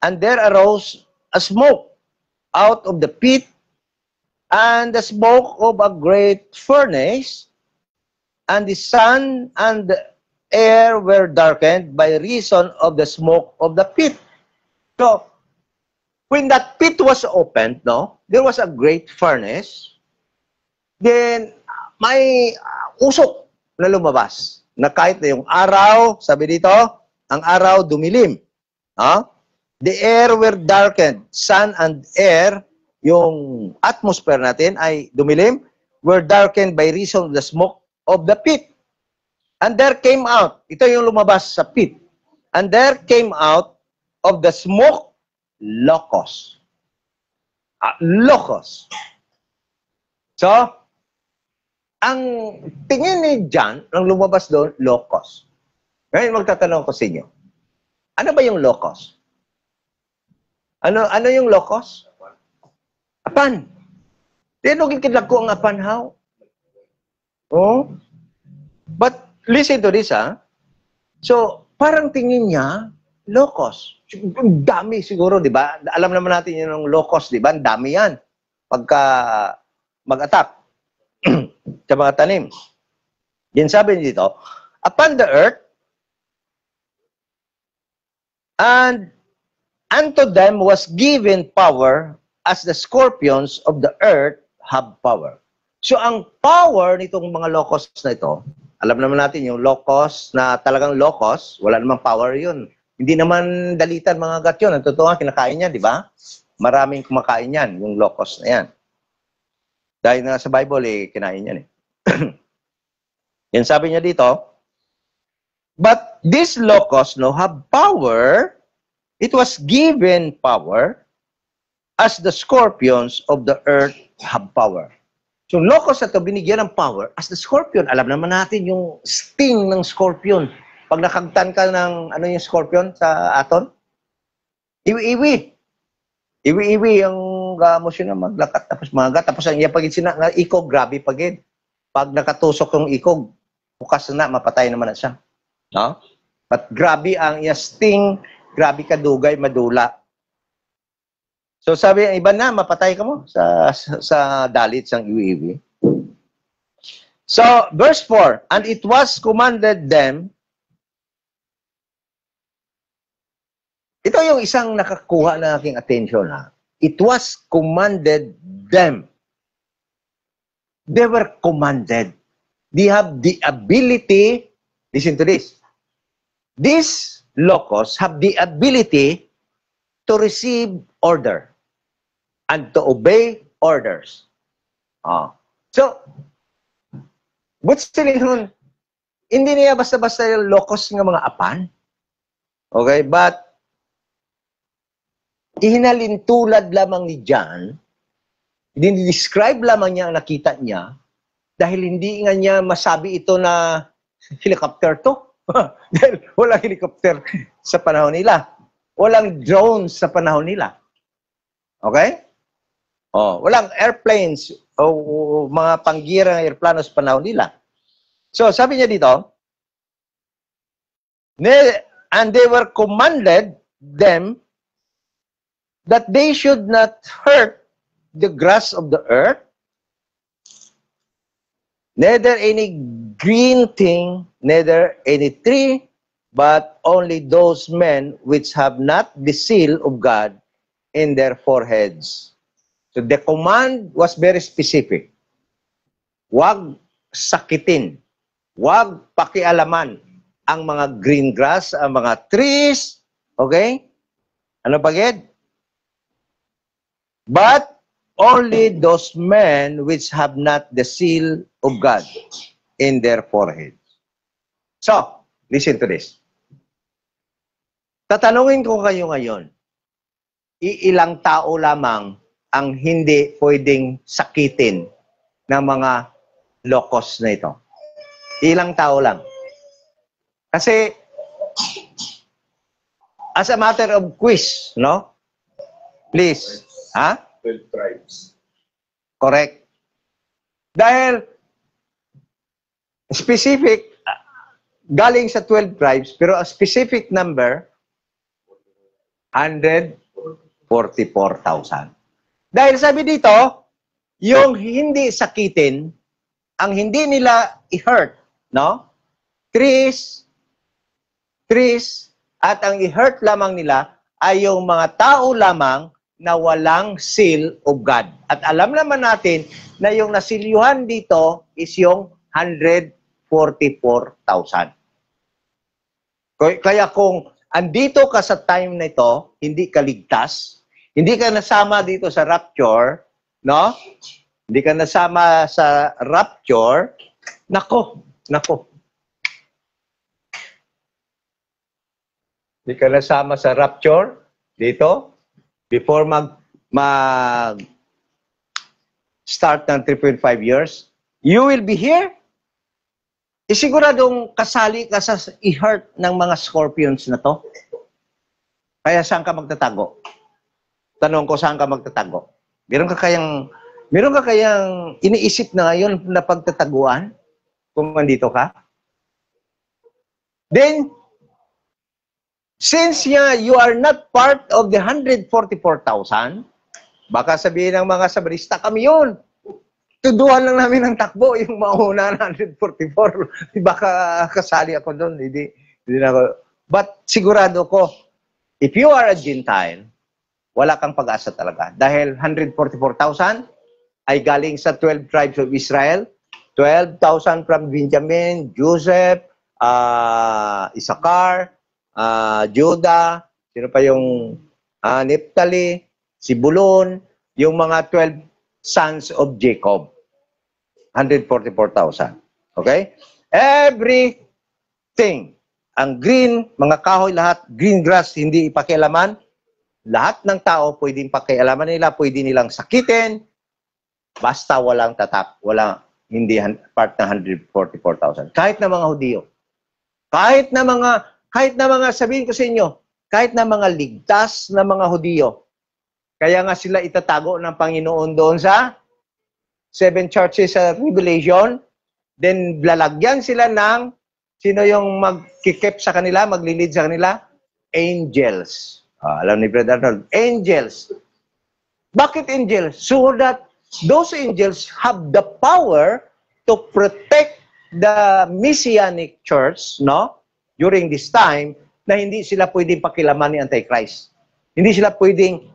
[SPEAKER 1] and there arose a smoke out of the pit, and the smoke of a great furnace, and the sun and the air were darkened by reason of the smoke of the pit. So, when that pit was opened, no, there was a great furnace. Then, may usok na lumabas. Na kahit na yung araw, sabi dito, ang araw dumilim. Huh? The air were darkened. Sun and air, yung atmosphere natin ay dumilim, were darkened by reason of the smoke of the pit. And there came out, ito yung lumabas sa pit. And there came out of the smoke, locusts. Locusts. So, ang tingin ni John, nang lumabas doon, locusts. Ngayon, magtatanong ko sa inyo, ano ba yung locusts? Ano yung locusts? Apan. Tinugin kidlag ko ang apan, how? Oh? But, listen to this, ha? So, parang tingin niya, locust. Dami siguro, di ba? Alam naman natin yung locust, di ba? Dami yan. Pagka mag-attack sa mga tanim. Yan sabi niya dito, upon the earth, and unto them was given power as the scorpions of the earth have power. So, ang power nitong mga locusts na ito, Alam naman natin yung locust na talagang locust, wala namang power yun. Hindi naman dalitan mga gat yun. Ang totoo nga, kinakain niya, di ba? Maraming kumakain yan, yung locust na yan. Dahil na sa Bible, kinain yan eh. Yan sabi niya dito, but this locust no have power, it was given power, as the scorpions of the earth have power. So, locust na ito, binigyan ng power as the scorpion. Alam naman natin yung sting ng scorpion. Pag nakagtan ka ng, ano yung scorpion sa aton? Iwi-iwi. Iwi-iwi ang gamos yun na maglakat. Tapos mga tapos ang iya pagin na ikog, grabe pagin. Pag nakatusok yung ikog, bukas na, mapatay naman na siya. No? But grabe ang iya sting, grabe kadugay, madula. So sabi, iba na, mapatay ka mo sa dalit sang iwi-iwi. So, verse 4, and it was commanded them, ito yung isang nakakuha na aking attention. Ha? It was commanded them. They were commanded. They have the ability, listen to this, these locusts have the ability to receive order and to obey orders. So, what's telling nun, hindi niya basta-basta yung locust ng mga apan. Okay? But, ihinalintulad lamang ni John, dinidescribe lamang niya ang nakita niya, dahil hindi nga niya masabi ito na helicopter to. Dahil walang helicopter sa panahon nila. Walang drones sa panahon nila. Okay? Walang airplanes o mga panggirang aeroplano sa panahon nila. So, sabi niya dito, and they were commanded them that they should not hurt the grass of the earth, neither any green thing, neither any tree, but only those men which have not the seal of God in their foreheads. So the command was very specific. Huwag sakitin, huwag pakialaman ang mga green grass, ang mga trees, okay? Ano bagay? But only those men which have not the seal of God in their foreheads. So, listen to this. Tatanungin ko kayo ngayon, iilang tao lamang ang hindi pwedeng sakitin ng mga locust na ito? Ilang tao lang. Kasi, as a matter of quiz, no? Please. Ha?
[SPEAKER 2] 12 tribes.
[SPEAKER 1] Correct. Dahil specific, galing sa 12 tribes, pero a specific number, 144,000. Dahil sabi dito, yung hindi sakitin, ang hindi nila i-hurt, no? Trees, at ang i-hurt lamang nila ay yung mga tao lamang na walang seal of God. At alam naman natin na yung nasilyuhan dito is yung 144,000. Kaya kung andito ka sa time na ito, hindi ka ligtas, hindi ka nasama dito sa rapture, no? Hindi ka nasama sa rapture, nako. Hindi ka nasama sa rapture dito, before start ng 3.5 years, you will be here. Isiguradong kasali ka sa i-hurt ng mga scorpions na to. Kaya saan ka magtatago? Tanong ko, saan ka magtatago? Meron ka kayang iniisip na ngayon na pagtataguan kung nandito ka? Then, since you are not part of the 144,000, baka sabihin ng mga sabarista, kami yun. Tuduhan lang namin ng takbo, yung mauna na 144. Baka kasali ako doon. Hindi na ako. But sigurado ko, if you are a Gentile, wala kang pag-asa talaga. Dahil 144,000 ay galing sa 12 tribes of Israel, 12,000 from Benjamin, Joseph, Issachar, Judah, sino pa yung Naphtali, Sibulon, yung mga 12 sons of Jacob. 144,000. Okay? Everything. Ang green, mga kahoy, lahat, green grass, hindi ipakialaman. Lahat ng tao, pwedeng pakialaman nila, pwede nilang sakitin, basta walang tatak, walang, hindi part ng 144,000. Kahit na mga Hudiyo. Kahit na mga, sabihin ko sa inyo, kahit na mga ligtas na mga Hudiyo, kaya nga sila itatago ng Panginoon doon sa 7 churches sa Revelation, then lalagyan sila ng, sino yung magkikip sa kanila, maglilid sa kanila? Angels. Alam ni Brother Arnold, angels. Bakit angels? So that those angels have the power to protect the Messianic church, no? During this time, na hindi sila pwedeng pakilaman ni Antichrist. Hindi sila pwedeng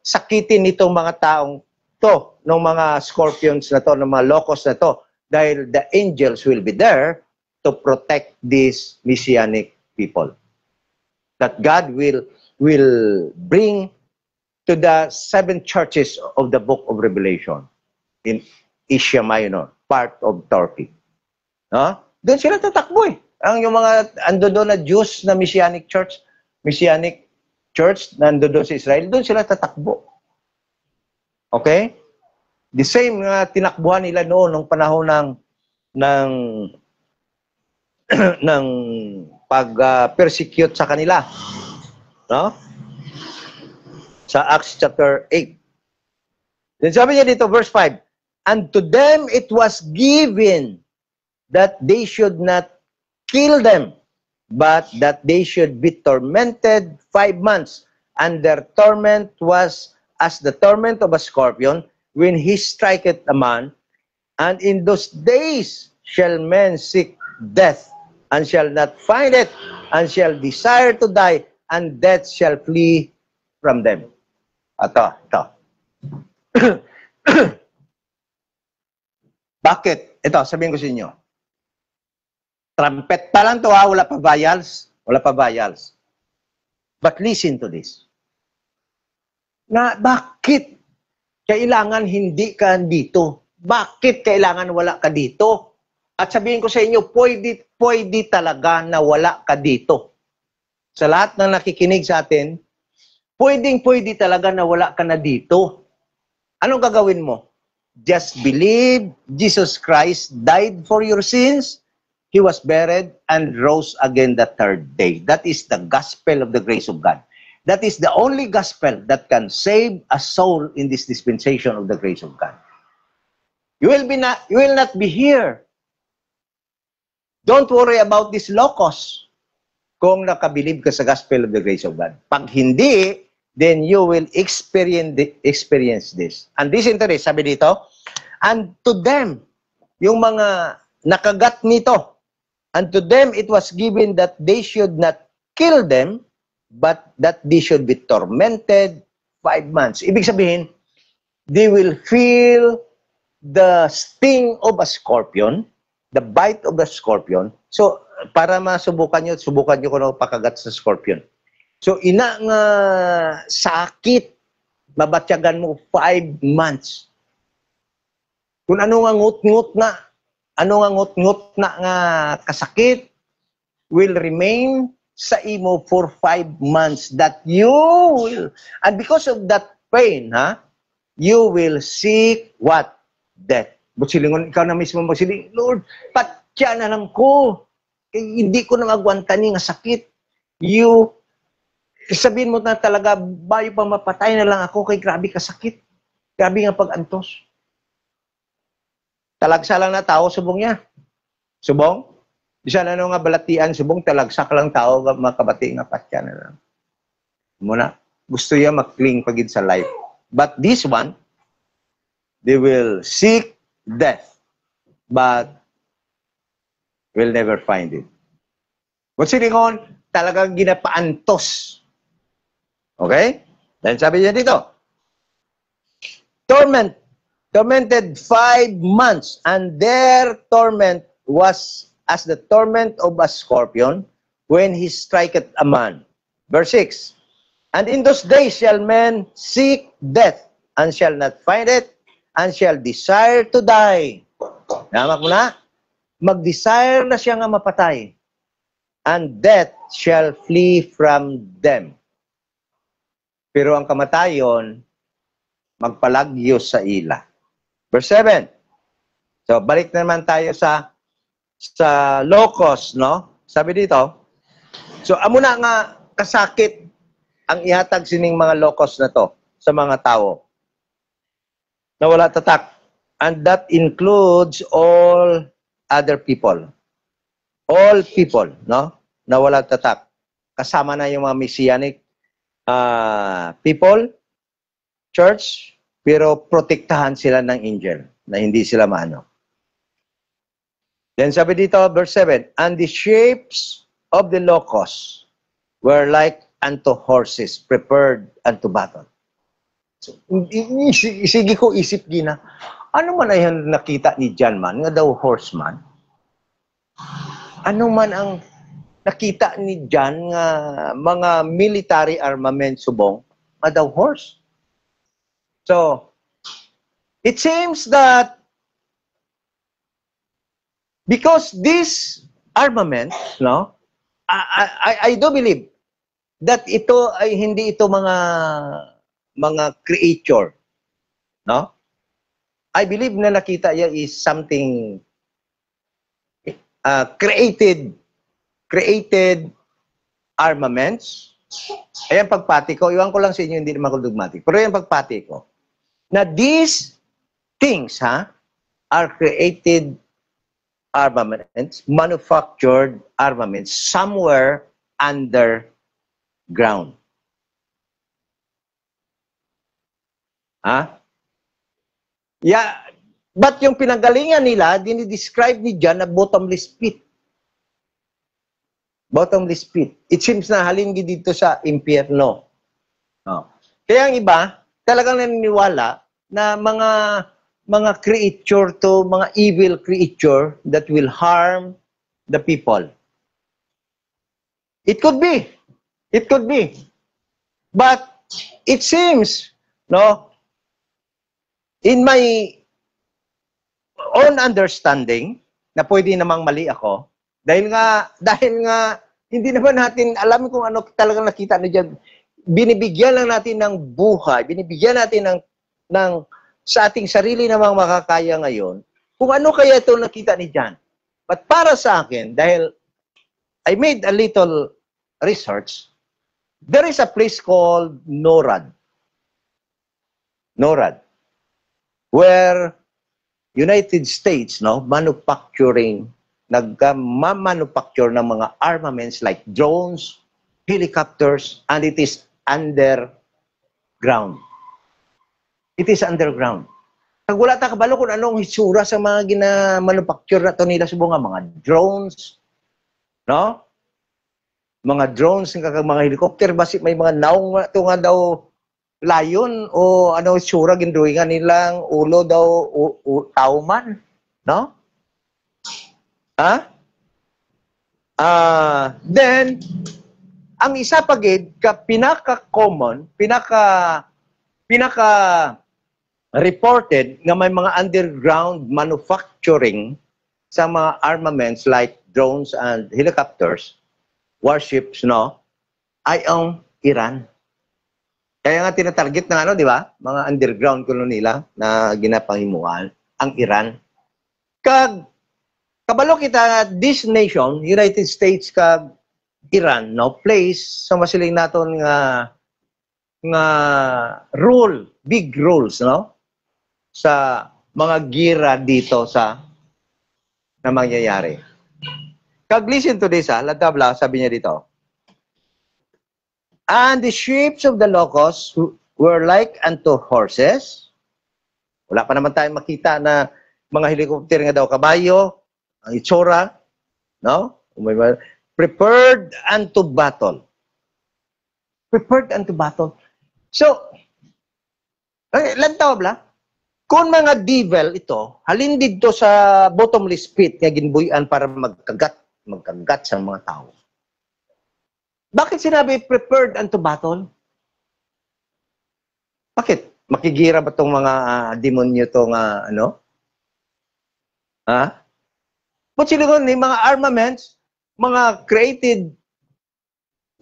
[SPEAKER 1] sakitin nitong mga taong to, ng mga scorpions na to, ng mga locusts na to, dahil the angels will be there to protect these Messianic people. That God will bring to the 7 churches of the book of Revelation in Asia Minor, part of Turkey. No? Doon sila tatakbo eh. Yung mga ando doon na Jews na Messianic church nando doon sa Israel, doon sila tatakbo. Okay? The same na tinakbuhan nila noon nung panahon ng pag-persecute sa kanila. No? Sa Acts chapter 8. Then sabi niya dito, verse 5, and to them it was given that they should not kill them, but that they should be tormented 5 months. And their torment was as the torment of a scorpion when he striketh a man. And in those days shall men seek death, and shall not find it, and shall desire to die, and death shall flee from them. Ito. Bakit? Ito, sabihin ko sa inyo. Trumpet pa lang to ha, wala pa vials. Wala pa vials. But listen to this. Na bakit kailangan hindi ka dito? Bakit kailangan wala ka dito? At sabihin ko sa inyo, pwede talaga na wala ka dito. Sa lahat ng nakikinig sa atin, pwede talaga na wala ka na dito. Anong gagawin mo? Just believe Jesus Christ died for your sins. He was buried and rose again the 3rd day. That is the gospel of the grace of God. That is the only gospel that can save a soul in this dispensation of the grace of God. You will not be here. Don't worry about this locus kung nakabilib ka sa gospel of the grace of God. Pag hindi, then you will experience this. And listen to this, sabi dito, and to them, yung mga nakagat nito, and to them it was given that they should not kill them, but that they should be tormented 5 months. Ibig sabihin, they will feel the sting of a scorpion, the bite of the scorpion. So, para masubukan nyo kung ano pakagat sa scorpion. So, ina nga sakit, mabatyagan mo 5 months. Kung ano nga ngut-ngut na nga kasakit, will remain sa imo for 5 months that you will, and because of that pain, you will seek what? Death. Busilingon, ikaw na mismo magsiling, Lord, patya na lang ko. Hindi ko na magwanta ni nga sakit. Sabihin mo na talaga, bayo pa mapatay na lang ako kay grabe ka sakit. Grabe nga pag-antos. Talagsa lang na tao, subong niya. Subong? Bisa na nga balatian, subong talagsak lang tao, makabati nga patya na lang. Muna, gusto niya mag-cling pagid sa life. But this one, they will seek death, but will never find it. Kung silingon, talagang ginapaantos. Okay? Then sabi niya dito, torment tormented 5 months, and their torment was as the torment of a scorpion when he striketh a man. Verse 6, and in those days shall men seek death, and shall not find it, and shall desire to die. Namak mo na? Mag-desire na siya nga mapatay, and death shall flee from them. Pero ang kamatayon, magpalagyo sa ila. Verse 7. So, balik naman tayo sa locust, no? Sabi dito, so, amo na nga kasakit ang ihatag sining mga locust na to sa mga tao na wala tatak. And that includes all other people. All people, no? Na wala tatak. Kasama na yung mga messianic people, church, pero protektahan sila ng angel na hindi sila maano. Then sabi dito, verse 7, and the shapes of the locusts were like unto horses prepared unto battle. So, sige ko isip gina, ano man ay nakita ni John man, nga daw horseman? Ano man ang nakita ni John nga mga military armament subong, nga daw horse? So, it seems that because this armament, no, I do believe that ito ay hindi ito mga creature, no? I believe na nakita niya is something created armaments. Ayan pagpati ko. Iwan ko lang sa inyo, hindi naman ko dogmatic. Pero ayan pagpati ko. Na these things, are created armaments, manufactured armaments, somewhere underground. Yeah, but yung pinanggalingan nila, dinidescribe ni John na bottomless pit. Bottomless pit. It seems na halin dito sa impyerno. Kaya ang iba, talagang naniniwala na mga creature to, mga evil creature that will harm the people. It could be. It could be. But it seems, no, in my own understanding, na pwede namang mali ako, dahil nga hindi naman natin alam kung ano talagang nakita na diyan. Binibigyan lang natin ng buhay, binibigyan natin ng sa ating sarili namang makakaya ngayon, kung ano kaya ito nakita ni John. But para sa akin, dahil I made a little research, there is a place called NORAD. NORAD. Where United States, no, nagma-manufacture ng mga armaments like drones, helicopters, and it is underground. It is underground. Pag wala ta kabalo kung anong hitsura sa mga gina-manufacture na to nila sa mga drones, no? Mga drones, mga helicopter, basi may mga naong ito nga daw layon o ano hitsura ginduingan nilang ulo daw tao man, no? Then, ang isa pagid, pinaka-common, pinaka-reported nga may mga underground manufacturing sa mga armaments like drones and helicopters, warships, no, ay ang Iran. Kaya nga tinatarget ng ano, di ba? Mga underground kuno nila na ginapangimuan, ang Iran. Kabalo kita, this nation, United States kag Iran, no, plays sa masiling naton nga rule, big rules, no, sa mga gira dito na mangyayari. Listen to this, Latabla, sabi niya dito. And the shapes of the locusts were like unto horses. Wala pa naman tayong makita na mga helicopter nga daw kabayo, ang itsura, no? Prepared unto battle. Prepared unto battle. So, lantaw bla, Kung mga devil ito, halin dito sa bottomless pit nga ginbuyan para magkagat sa mga tao. Bakit sinabi prepared unto battle? Bakit? Makigira ba tong mga demonyo to nga ano? Ha? But sila ni mga armaments, mga created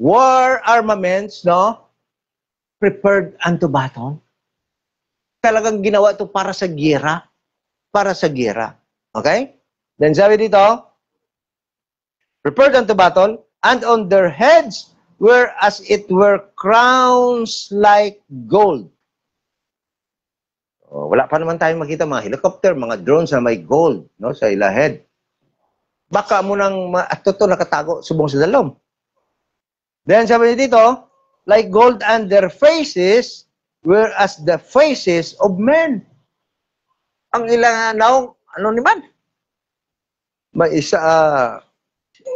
[SPEAKER 1] war armaments, no? Prepared unto battle. Talagang ginawa ito para sa gira. Para sa gira. Okay? Then sabi dito, prepared unto battle, and on their heads were as it were crowns like gold. Wala pa naman tayong makita mga helicopter, mga drones na may gold, no, sa ila head. Baka mo nang ito nakatago subong sa dalom. Then sabi niya dito, like gold, and their faces were as the faces of men. Ang ilang ano naman? May isa,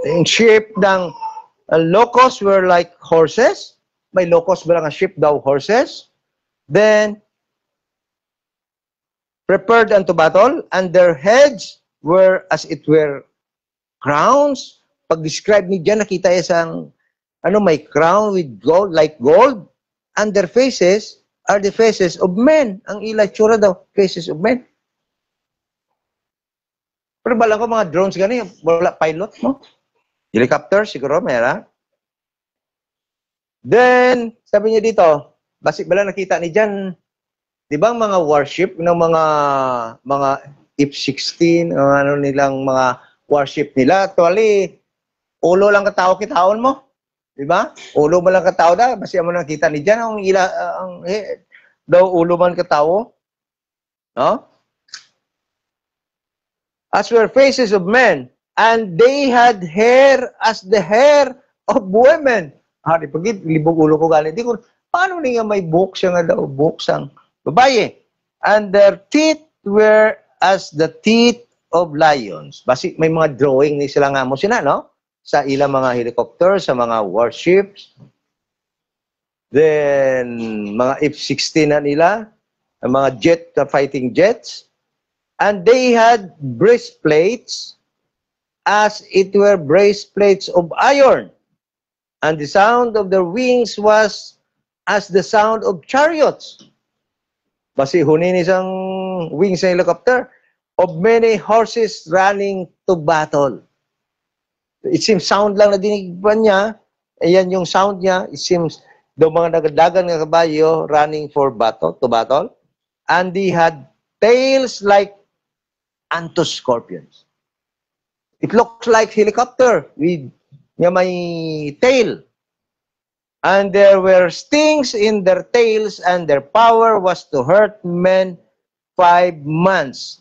[SPEAKER 1] yung ship ng locust were like horses. May locust ba lang ang ship daw horses? Then, prepared unto battle, and their heads were as it were crowns. Pag-describe ni dyan, nakita isang, may crown with gold, like gold, and their faces are the faces of men. Ang itsura daw, faces of men. Pero bala ko mga drones gani, wala pilot mo. Helicopter, siguro meron. Then, sabi niya dito, basi bala nakita ni dyan, di ba mga warship ng mga F-16, ano nilang mga warship nila, actually, ulo lang katao kitaon mo. Di ba? Ulo mo lang katao da, basi mo nakita ni dyan, daw ulo man katao. No? As were faces of men, and they had hair as the hair of women. Di pagit, libog ulo ko galing. Di ko, paano niya may buhok siya nga daw, buhok sang babae? And their teeth were as the teeth of lions. Basi may mga drawing ni sila nga mo sila, no? Sa ilang mga helicopter, sa mga warships. Then, mga F-16 na nila, mga fighting jets. And they had breastplates as it were breastplates of iron. And the sound of their wings was as the sound of chariots. Basi hunin isang wings ng helicopter of many horses running to battle. It seems sound lang na dinig ba niya, ayan yung sound niya, it seems daw mga nagadagan ng kabayo running for battle, to battle. And they had tails like unto scorpions. It looks like helicopter with may tail. And there were stings in their tails, and their power was to hurt men 5 months.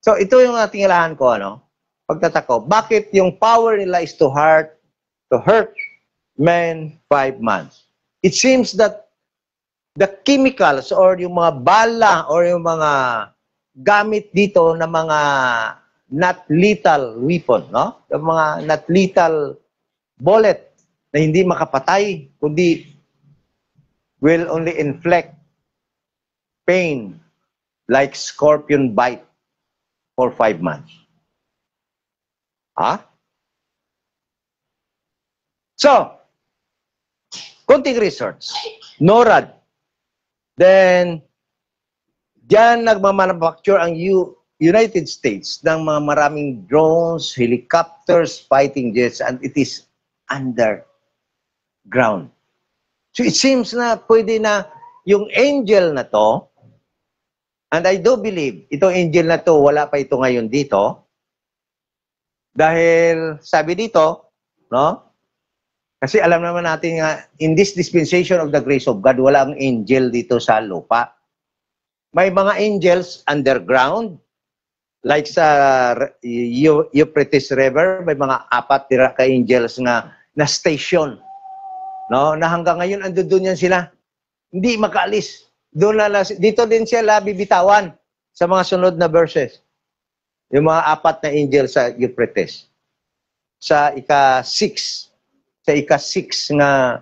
[SPEAKER 1] So ito yung ating ilahan ko, ano? Pagtatako, bakit yung power nila is to hurt men 5 months? It seems that the chemicals or yung mga bala or yung mga gamit dito na mga not lethal weapon, no? Yung mga not lethal bullet na hindi makapatay, kundi will only inflict pain like scorpion bite for 5 months. So, konting research. NORAD. Then, diyan nagmamanufacture ang United States ng mga maraming drones, helicopters, fighting jets, and it is underground. So it seems na pwede na yung angel na to, and I do believe, itong angel na to, wala pa ito ngayon dito, dahil sabi dito, no? Kasi alam naman natin nga, in this dispensation of the grace of God, wala ang angel dito sa lupa. May mga angels underground, like sa Euphrates River, may mga 4 ka angels nga na station. No? Na hanggang ngayon, ando doon yan sila. Hindi makaalis. Dito din sila bibitawan sa mga sunod na verses. Yung mga 4 na angel sa Euphrates. Sa ika-6. Sa ika-6 nga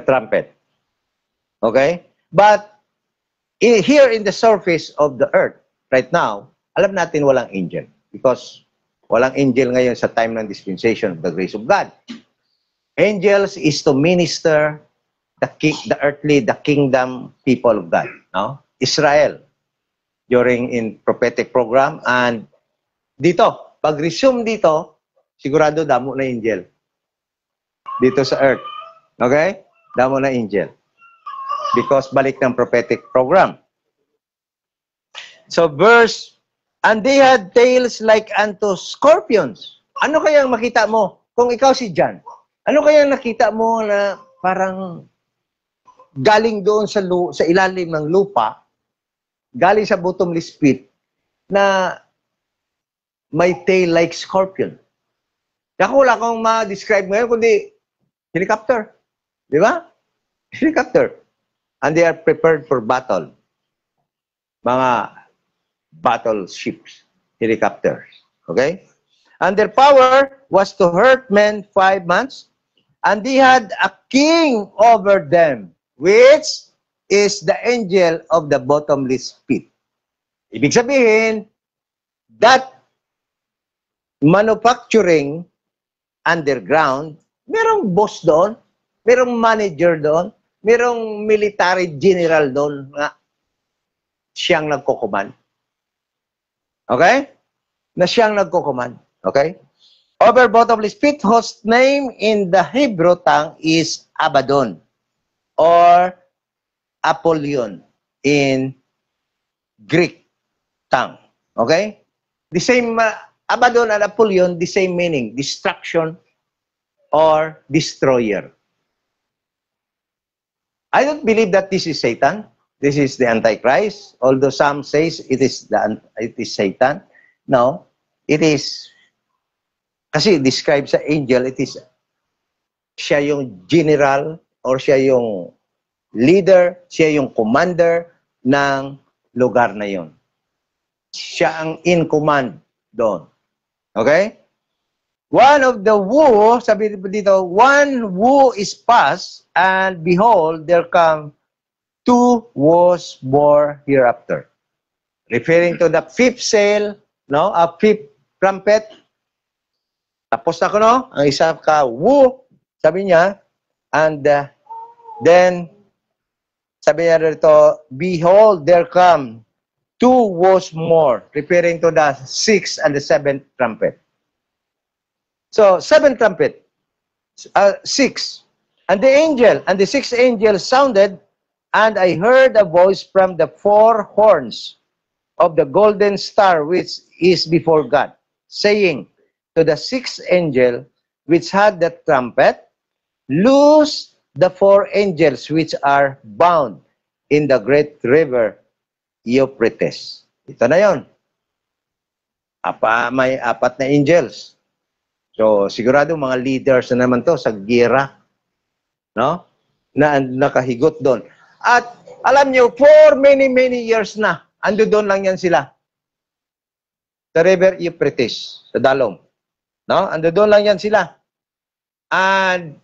[SPEAKER 1] trumpet. Okay? But, here in the surface of the earth, right now, alam natin walang angel. Because walang angel ngayon sa time ng dispensation of the grace of God. Angels is to minister the kingdom people of God. No? Israel, during in prophetic program, and dito, pag-resume dito, sigurado damo na angel. Dito sa earth. Okay? Damo na angel. Because balik ng prophetic program. So verse, and they had tails like unto scorpions. Ano kayang makita mo kung ikaw si John? Ano kayang nakita mo na parang galing doon sa ilalim ng lupa, galing sa bottomless pit, na may tail like scorpion? Ako wala akong ma-describe ngayon, kundi helicopter. Di ba? Helicopter. And they are prepared for battle. Mga battleships, helicopters. Okay? And their power was to hurt men 5 months. And they had a king over them, which is the angel of the bottomless pit. Ibig sabihin, that manufacturing underground, merong boss doon, merong manager doon, merong military general doon nga siyang nagko-command. Okay? Na siyang nagko-command. Okay? Over bottomless pit, whose name in the Hebrew tongue is Abaddon or Apollyon in Greek tongue. Okay? The same, Abaddon and Apollyon, the same meaning, destruction or destroyer. I don't believe that this is Satan. This is the Antichrist. Although some says it is Satan. No, it is, kasi describe sa angel, it is siya yung general or siya yung leader, siya yung commander ng lugar na yon. Siya ang in command doon. Okay? One of the woe, sabi dito, one woe is past, and behold, there come 2 woes more hereafter. Referring to the 5th seal, no? A 5th trumpet. Tapos na ko, no? Ang isa ka, woe, sabi niya, and then, sabi niya dito, behold, there come 2 woes more, referring to the 6th and the 7th trumpet. So, 7th trumpet, 6. And the angel, and the 6th angel sounded, and I heard a voice from the 4 horns of the golden star which is before God, saying to the 6th angel which had the trumpet, loose the 4 angels which are bound in the great river Euphrates. Ito na yon. May 4 na angels. So, sigurado mga leaders na naman to sa gira, no? Na nakahigot doon. At alam niyo, for many years na, ando doon lang yan sila. Sa river Euphrates, sa Dalom. No? Ando doon lang yan sila. And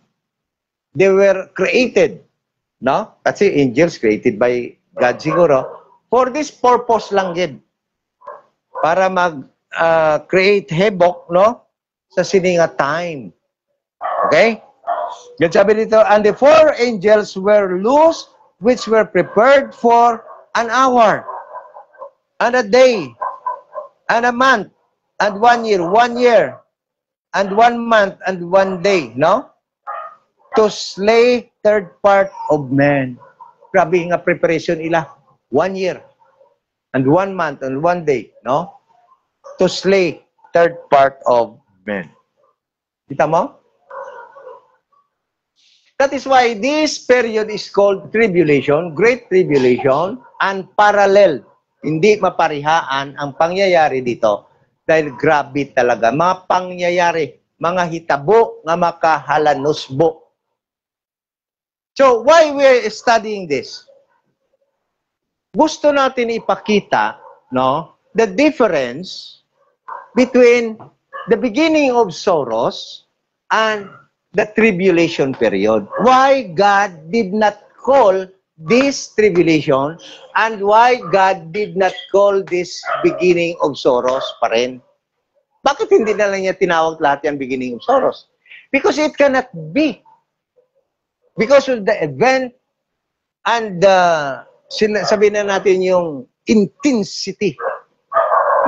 [SPEAKER 1] they were created, no? Kasi angels created by God siguro. For this purpose lang yun. Para mag-create havoc, no? Sa sininga time. Okay? Yan sabi dito, and the 4 angels were loose, which were prepared for an hour, and a day, and a month, and 1 year, 1 year, and 1 month, and 1 day, no? To slay 3rd part of men. Grabe nga preparation ila. 1 year, and 1 month, and 1 day, no? To slay 3rd part of men. Kita mo? That is why this period is called tribulation, great tribulation, and parallel. Hindi maparihaan ang pangyayari dito dahil grabe talaga. Mga pangyayari, mga hitabo nga makahalanusbo. So, why we're studying this? Gusto natin ipakita, no, the difference between the beginning of sorrows and the tribulation period. Why God did not call this tribulation and why God did not call this beginning of sorrows pa rin. Bakit hindi na lang niya tinawag lahat yan beginning of sorrows? Because it cannot be. Because of the event and sabihin na natin yung intensity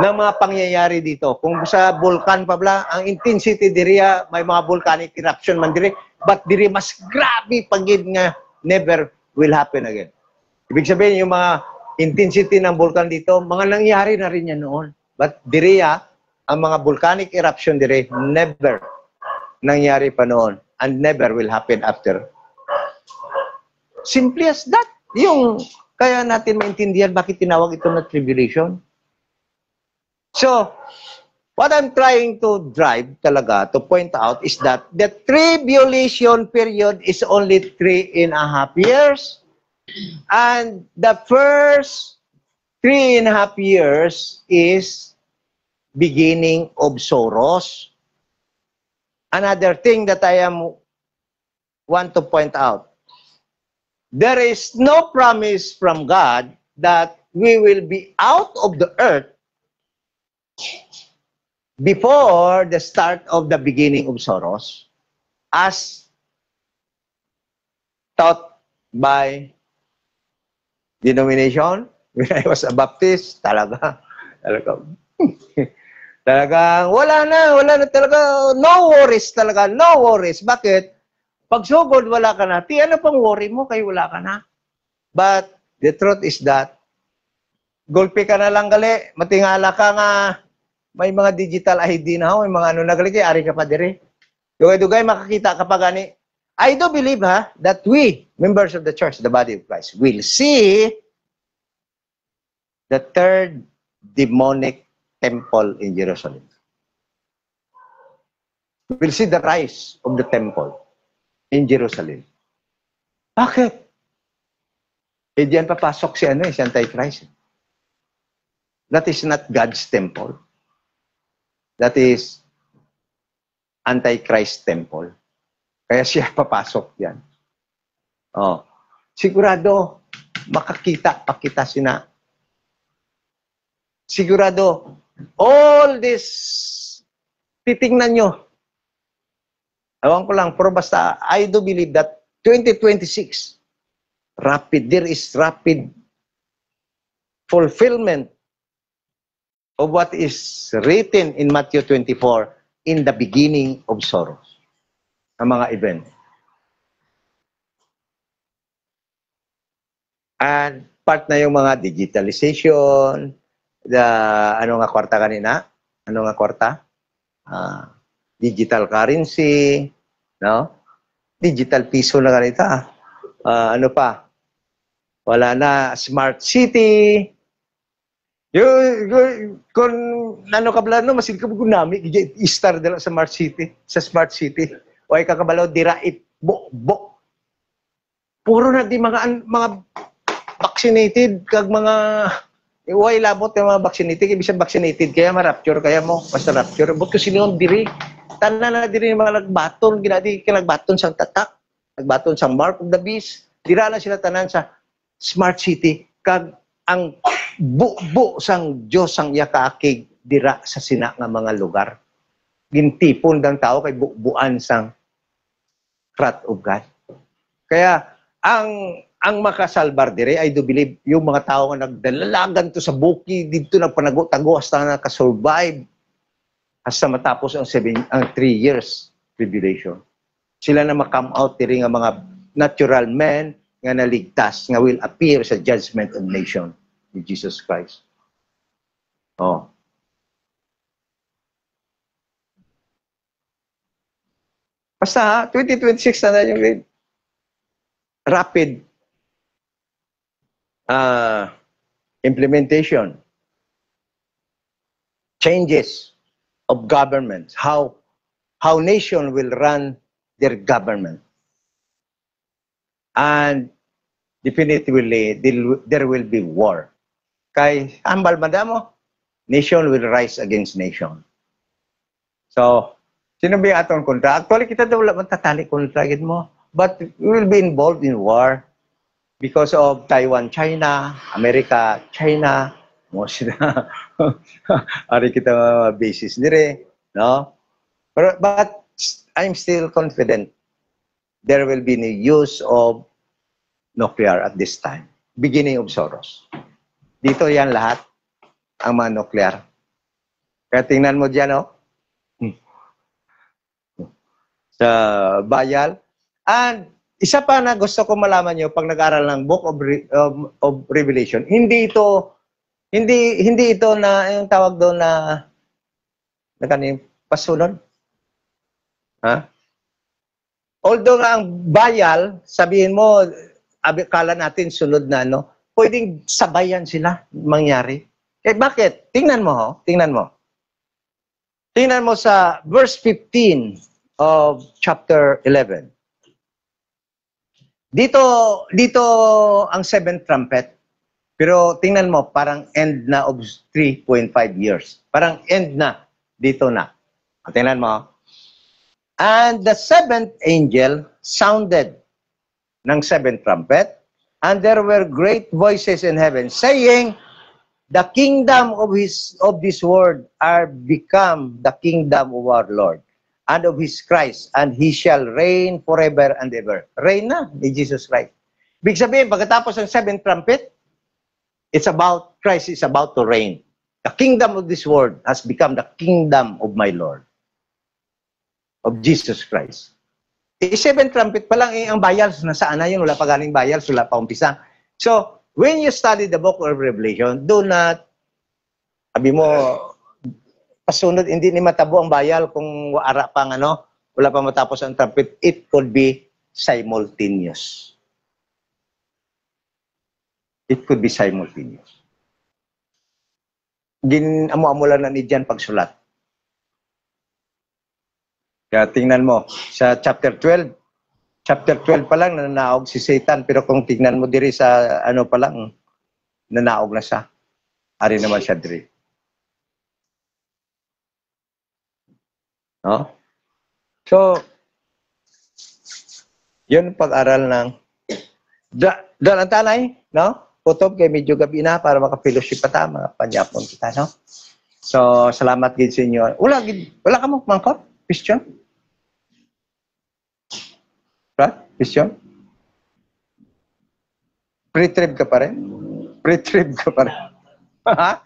[SPEAKER 1] ng mga pangyayari dito. Kung sa vulkan pa bla, ang intensity diriya, may mga volcanic eruption man diri, but diri mas grabe pagid nga never will happen again. Ibig sabihin, yung mga intensity ng vulkan dito, mga nangyari na rin yan noon. But diriya, ang mga volcanic eruption diri, never nangyari pa noon and never will happen after. Simply as that. Yung kaya natin maintindihan bakit tinawag ito na tribulation. So, what I'm trying to drive talaga, to point out, is that the tribulation period is only 3.5 years. And the first 3.5 years is beginning of sorrows. Another thing that I want to point out, there is no promise from God that we will be out of the earth before the start of the beginning of sorrows, as taught by denomination. When I was a Baptist, talagang wala na talaga, no worries talaga, no worries. Bakit? Pag sugod, wala ka na. Ano pang worry mo kay wala ka na? But the truth is that, gulpi ka na lang gali, matingala ka nga, may mga digital ID na, may mga ano na gali, ari ka pa dire. Dugay-dugay, makakita ka pa gani. I do believe that we, members of the church, the body of Christ, will see the third demonic temple in Jerusalem. We'll see the rise of the temple in Jerusalem. Bakit? Eh, diyan papasok si si Antichrist. That is not God's temple. That is Antichrist temple. Kaya siya papasok diyan. Oh. Sigurado, pakita sina. Sigurado, all this, titingnan nyo. Ewan ko lang, pero basta, I do believe that 2026, there is rapid fulfillment of what is written in Matthew 24 in the beginning of sorrows. Ang mga event. And part na yung mga digitalization, ano nga kwarta kanina? Ano nga kwarta? Digital currency, no? Digital piso na ganita. Ano pa? Wala na, smart city. Kung ano ka bala, no, masin ka nami, i-star dala sa smart city, O ay kakabalaw, dira, bo. Puro na di mga vaccinated, kag mga, uway labot yung mga vaccinated, ibig vaccinated, kaya ma-rapture, kaya mo, basta rapture. But kasi noon, diri, tanan na diri mga nagbaton, ginadi ka nagbaton sang tatak, nagbaton sang mark of the beast, dira na sila tanan sa smart city, kag ang bu sang Diyos sang yakaakig dira sa sina nga mga lugar. Gintipon dang tao kay buan sang wrath of God. Kaya ang makasalbar dire, I do believe yung mga tao nga nagdalalagan to sa buki dito nagpanago-tago hasta naka-survive hasta matapos ang 3 years tribulation. Sila na ma-come out diri nga mga natural men nga naligtas nga will appear sa judgment of nation ni Jesus Christ. Oh. Basta 2026 na yung rapid implementation, changes of governments, how nation will run their government. And definitively, there will be war. Kay ambal madamo, nation will rise against nation. So, sino ba yung atong kontra? Actually, kita daw wala matatali kontra mo. But we will be involved in war. because of Taiwan, China, America, China, mo sila, ari kita mga basis dire, no? But I'm still confident there will be no use of nuclear at this time. Beginning of Soros. Dito yan lahat, ang mga nuclear. Kaya tingnan mo dyan, no? Sa Bayal. And isa pa na gusto ko malaman nyo pag nag-aral ng Book of Revelation, hindi ito na yung tawag doon na kaning pasunod. Ha? Although nga ang Bayal, sabihin mo, kala natin sunod na, no? Pwedeng sabayan sila mangyari. Eh bakit? Tingnan mo, ho? Tingnan mo. Tingnan mo sa verse 15 of chapter 11. Dito ang seventh trumpet. Pero tingnan mo, parang end na of 3.5 years. Parang end na. Dito na. Tingnan mo. And the seventh angel sounded ng seventh trumpet, and there were great voices in heaven saying, the kingdom of this world are become the kingdom of our Lord and of his Christ, and he shall reign forever and ever. Reign na ni Jesus Christ. Ibig sabihin, pagkatapos ng seventh trumpet, Christ is about to reign. The kingdom of this world has become the kingdom of my Lord, of Jesus Christ. Seventh trumpet pa lang, ang Bayal, nasaan na yun? Wala pa galing Bayal, wala pa umpisa. So, when you study the book of Revelation, do not, sabi mo, pasunod, hindi ni matabo ang Bayal kung ara pang wala pa matapos ang trumpet. It could be simultaneous. It could be simultaneous. Amo-amo lang na ni Diyan pagsulat. Kaya tingnan mo, sa chapter 12 pa lang nananaog si Satan, pero kung tingnan mo diri sa pa lang, nanaog na siya. Ari naman siya diri. No? So, yun pag-aral ng doon ang tanay, no? Kutob kay medyo gabi na para maka-fellowship pa ta, mga panyapon kita, no? So, salamat gid sa inyo. Wala ka mo mangkot? Question? Question? Pre-trib ka pa rin? Pre-trib ka pa rin? Ha?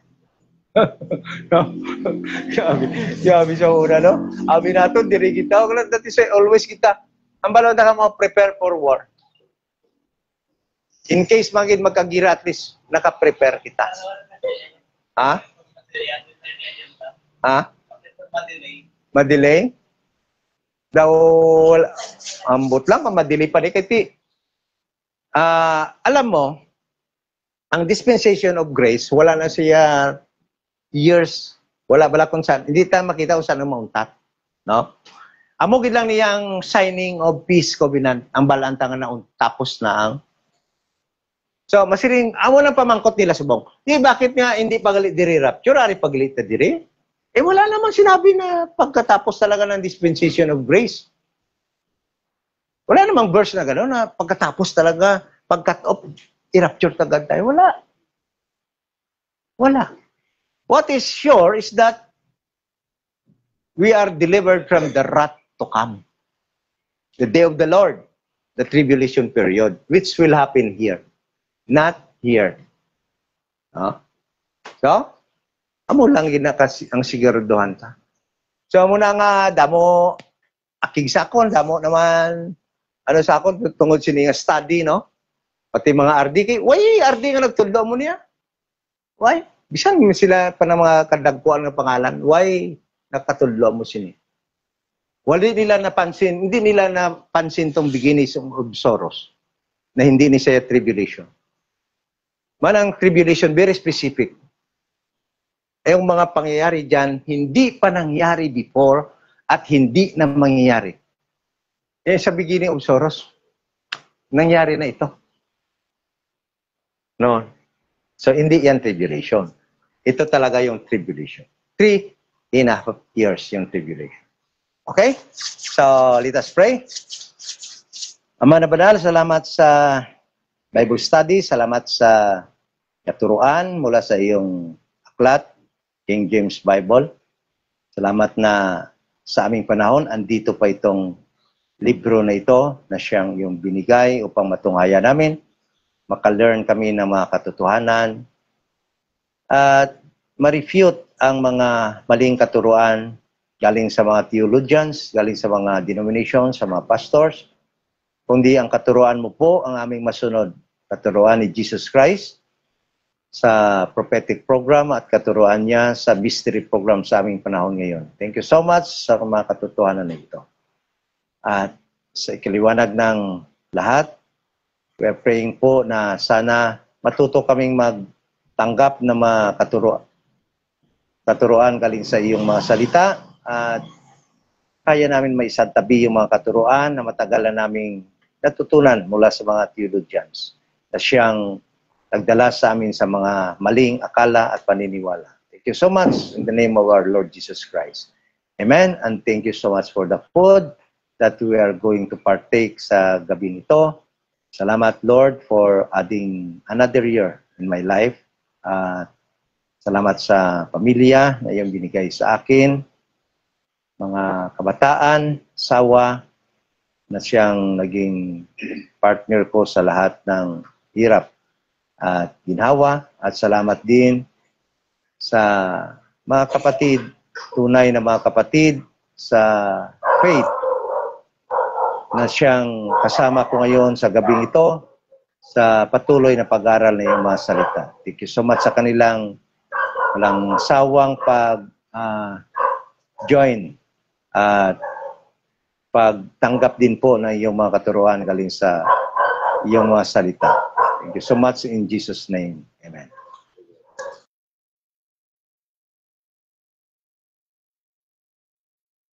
[SPEAKER 1] Yabi sa una, no? Abi nato, diri kita. Huwag lang dati say, always kita. Ang balon na ka mo, prepare for war. In case magkagira, at least naka-prepare kita. Ha? Ha? Madelay? Daw, ambot lang, mamadili pa rin. Kasi, alam mo, ang dispensation of grace, wala na siya years, wala kung saan, hindi tayo makita kung saan umuntat. No? Amugid lang niyang signing of peace covenant, ang balantangan na tapos na ang. So, masiring, amo nang pamangkot nila subong. Bakit nga hindi pagalit diri rapture, ari pagalit na diri? Wala namang sinabi na pagkatapos talaga ng dispensation of grace. Wala namang verse na gano'n na pagkatapos talaga, pag-cut off, i-rapture tagad tayo. Wala. Wala. What is sure is that we are delivered from the wrath to come. The day of the Lord, the tribulation period, which will happen here. Not here. So, amo lang ang siguraduhan ta. So, muna nga, damo, akig sakon, damo naman, sakon, tungod sini nga study, no? Pati mga RD, why RD nga nagtuldo mo niya? Why? Bisan sila pa ng mga kadagpuan ng pangalan, why nakatuldo mo sini? Hindi nila napansin tong beginnings of Soros, na hindi ni siya tribulation. Manang tribulation, very specific. Yung mga pangyayari dyan, hindi pa nangyari before at hindi na mangyayari. Sa beginning of Soros, nangyari na ito. No? So, hindi yan tribulation. Ito talaga yung tribulation. 3.5 years yung tribulation. Okay? So, let us pray. Ama na banal, salamat sa Bible study. Salamat sa katuruan mula sa iyong aklat, King James Bible. Salamat na sa aming panahon, andito pa itong libro na ito na siyang yung binigay upang matunghayan namin. Maka-learn kami ng mga katotohanan at ma-refute ang mga maling katuruan galing sa mga theologians, galing sa mga denominations, sa mga pastors. Kundi ang katuruan mo po ang aming masunod. Katuruan ni Jesus Christ sa prophetic program at katuruan niya sa mystery program sa aming panahon ngayon. Thank you so much sa mga katotohanan na ito. At sa ikaliwanag ng lahat, we are praying po na sana matuto kaming magtanggap ng mga katuruan galing sa iyong mga salita at kaya namin maisantabi yung mga katuruan na matagal na naming natutunan mula sa mga theologians na siyang nagdala sa amin sa mga maling akala at paniniwala. Thank you so much in the name of our Lord Jesus Christ. Amen. And thank you so much for the food that we are going to partake sa gabi nito. Salamat, Lord, for adding another year in my life. Salamat sa pamilya na iyong binigay sa akin, mga kabataan, sawa, na siyang naging partner ko sa lahat ng hirap at ginhawa. At salamat din sa mga kapatid, tunay na mga kapatid sa faith na siyang kasama ko ngayon sa gabing ito sa patuloy na pag-aral ng iyong mga salita. Thank you so much sa kanilang walang sawang pag-join at pagtanggap din po ng iyong mga katuruan galing sa iyong mga salita. Thank you so much in Jesus' name.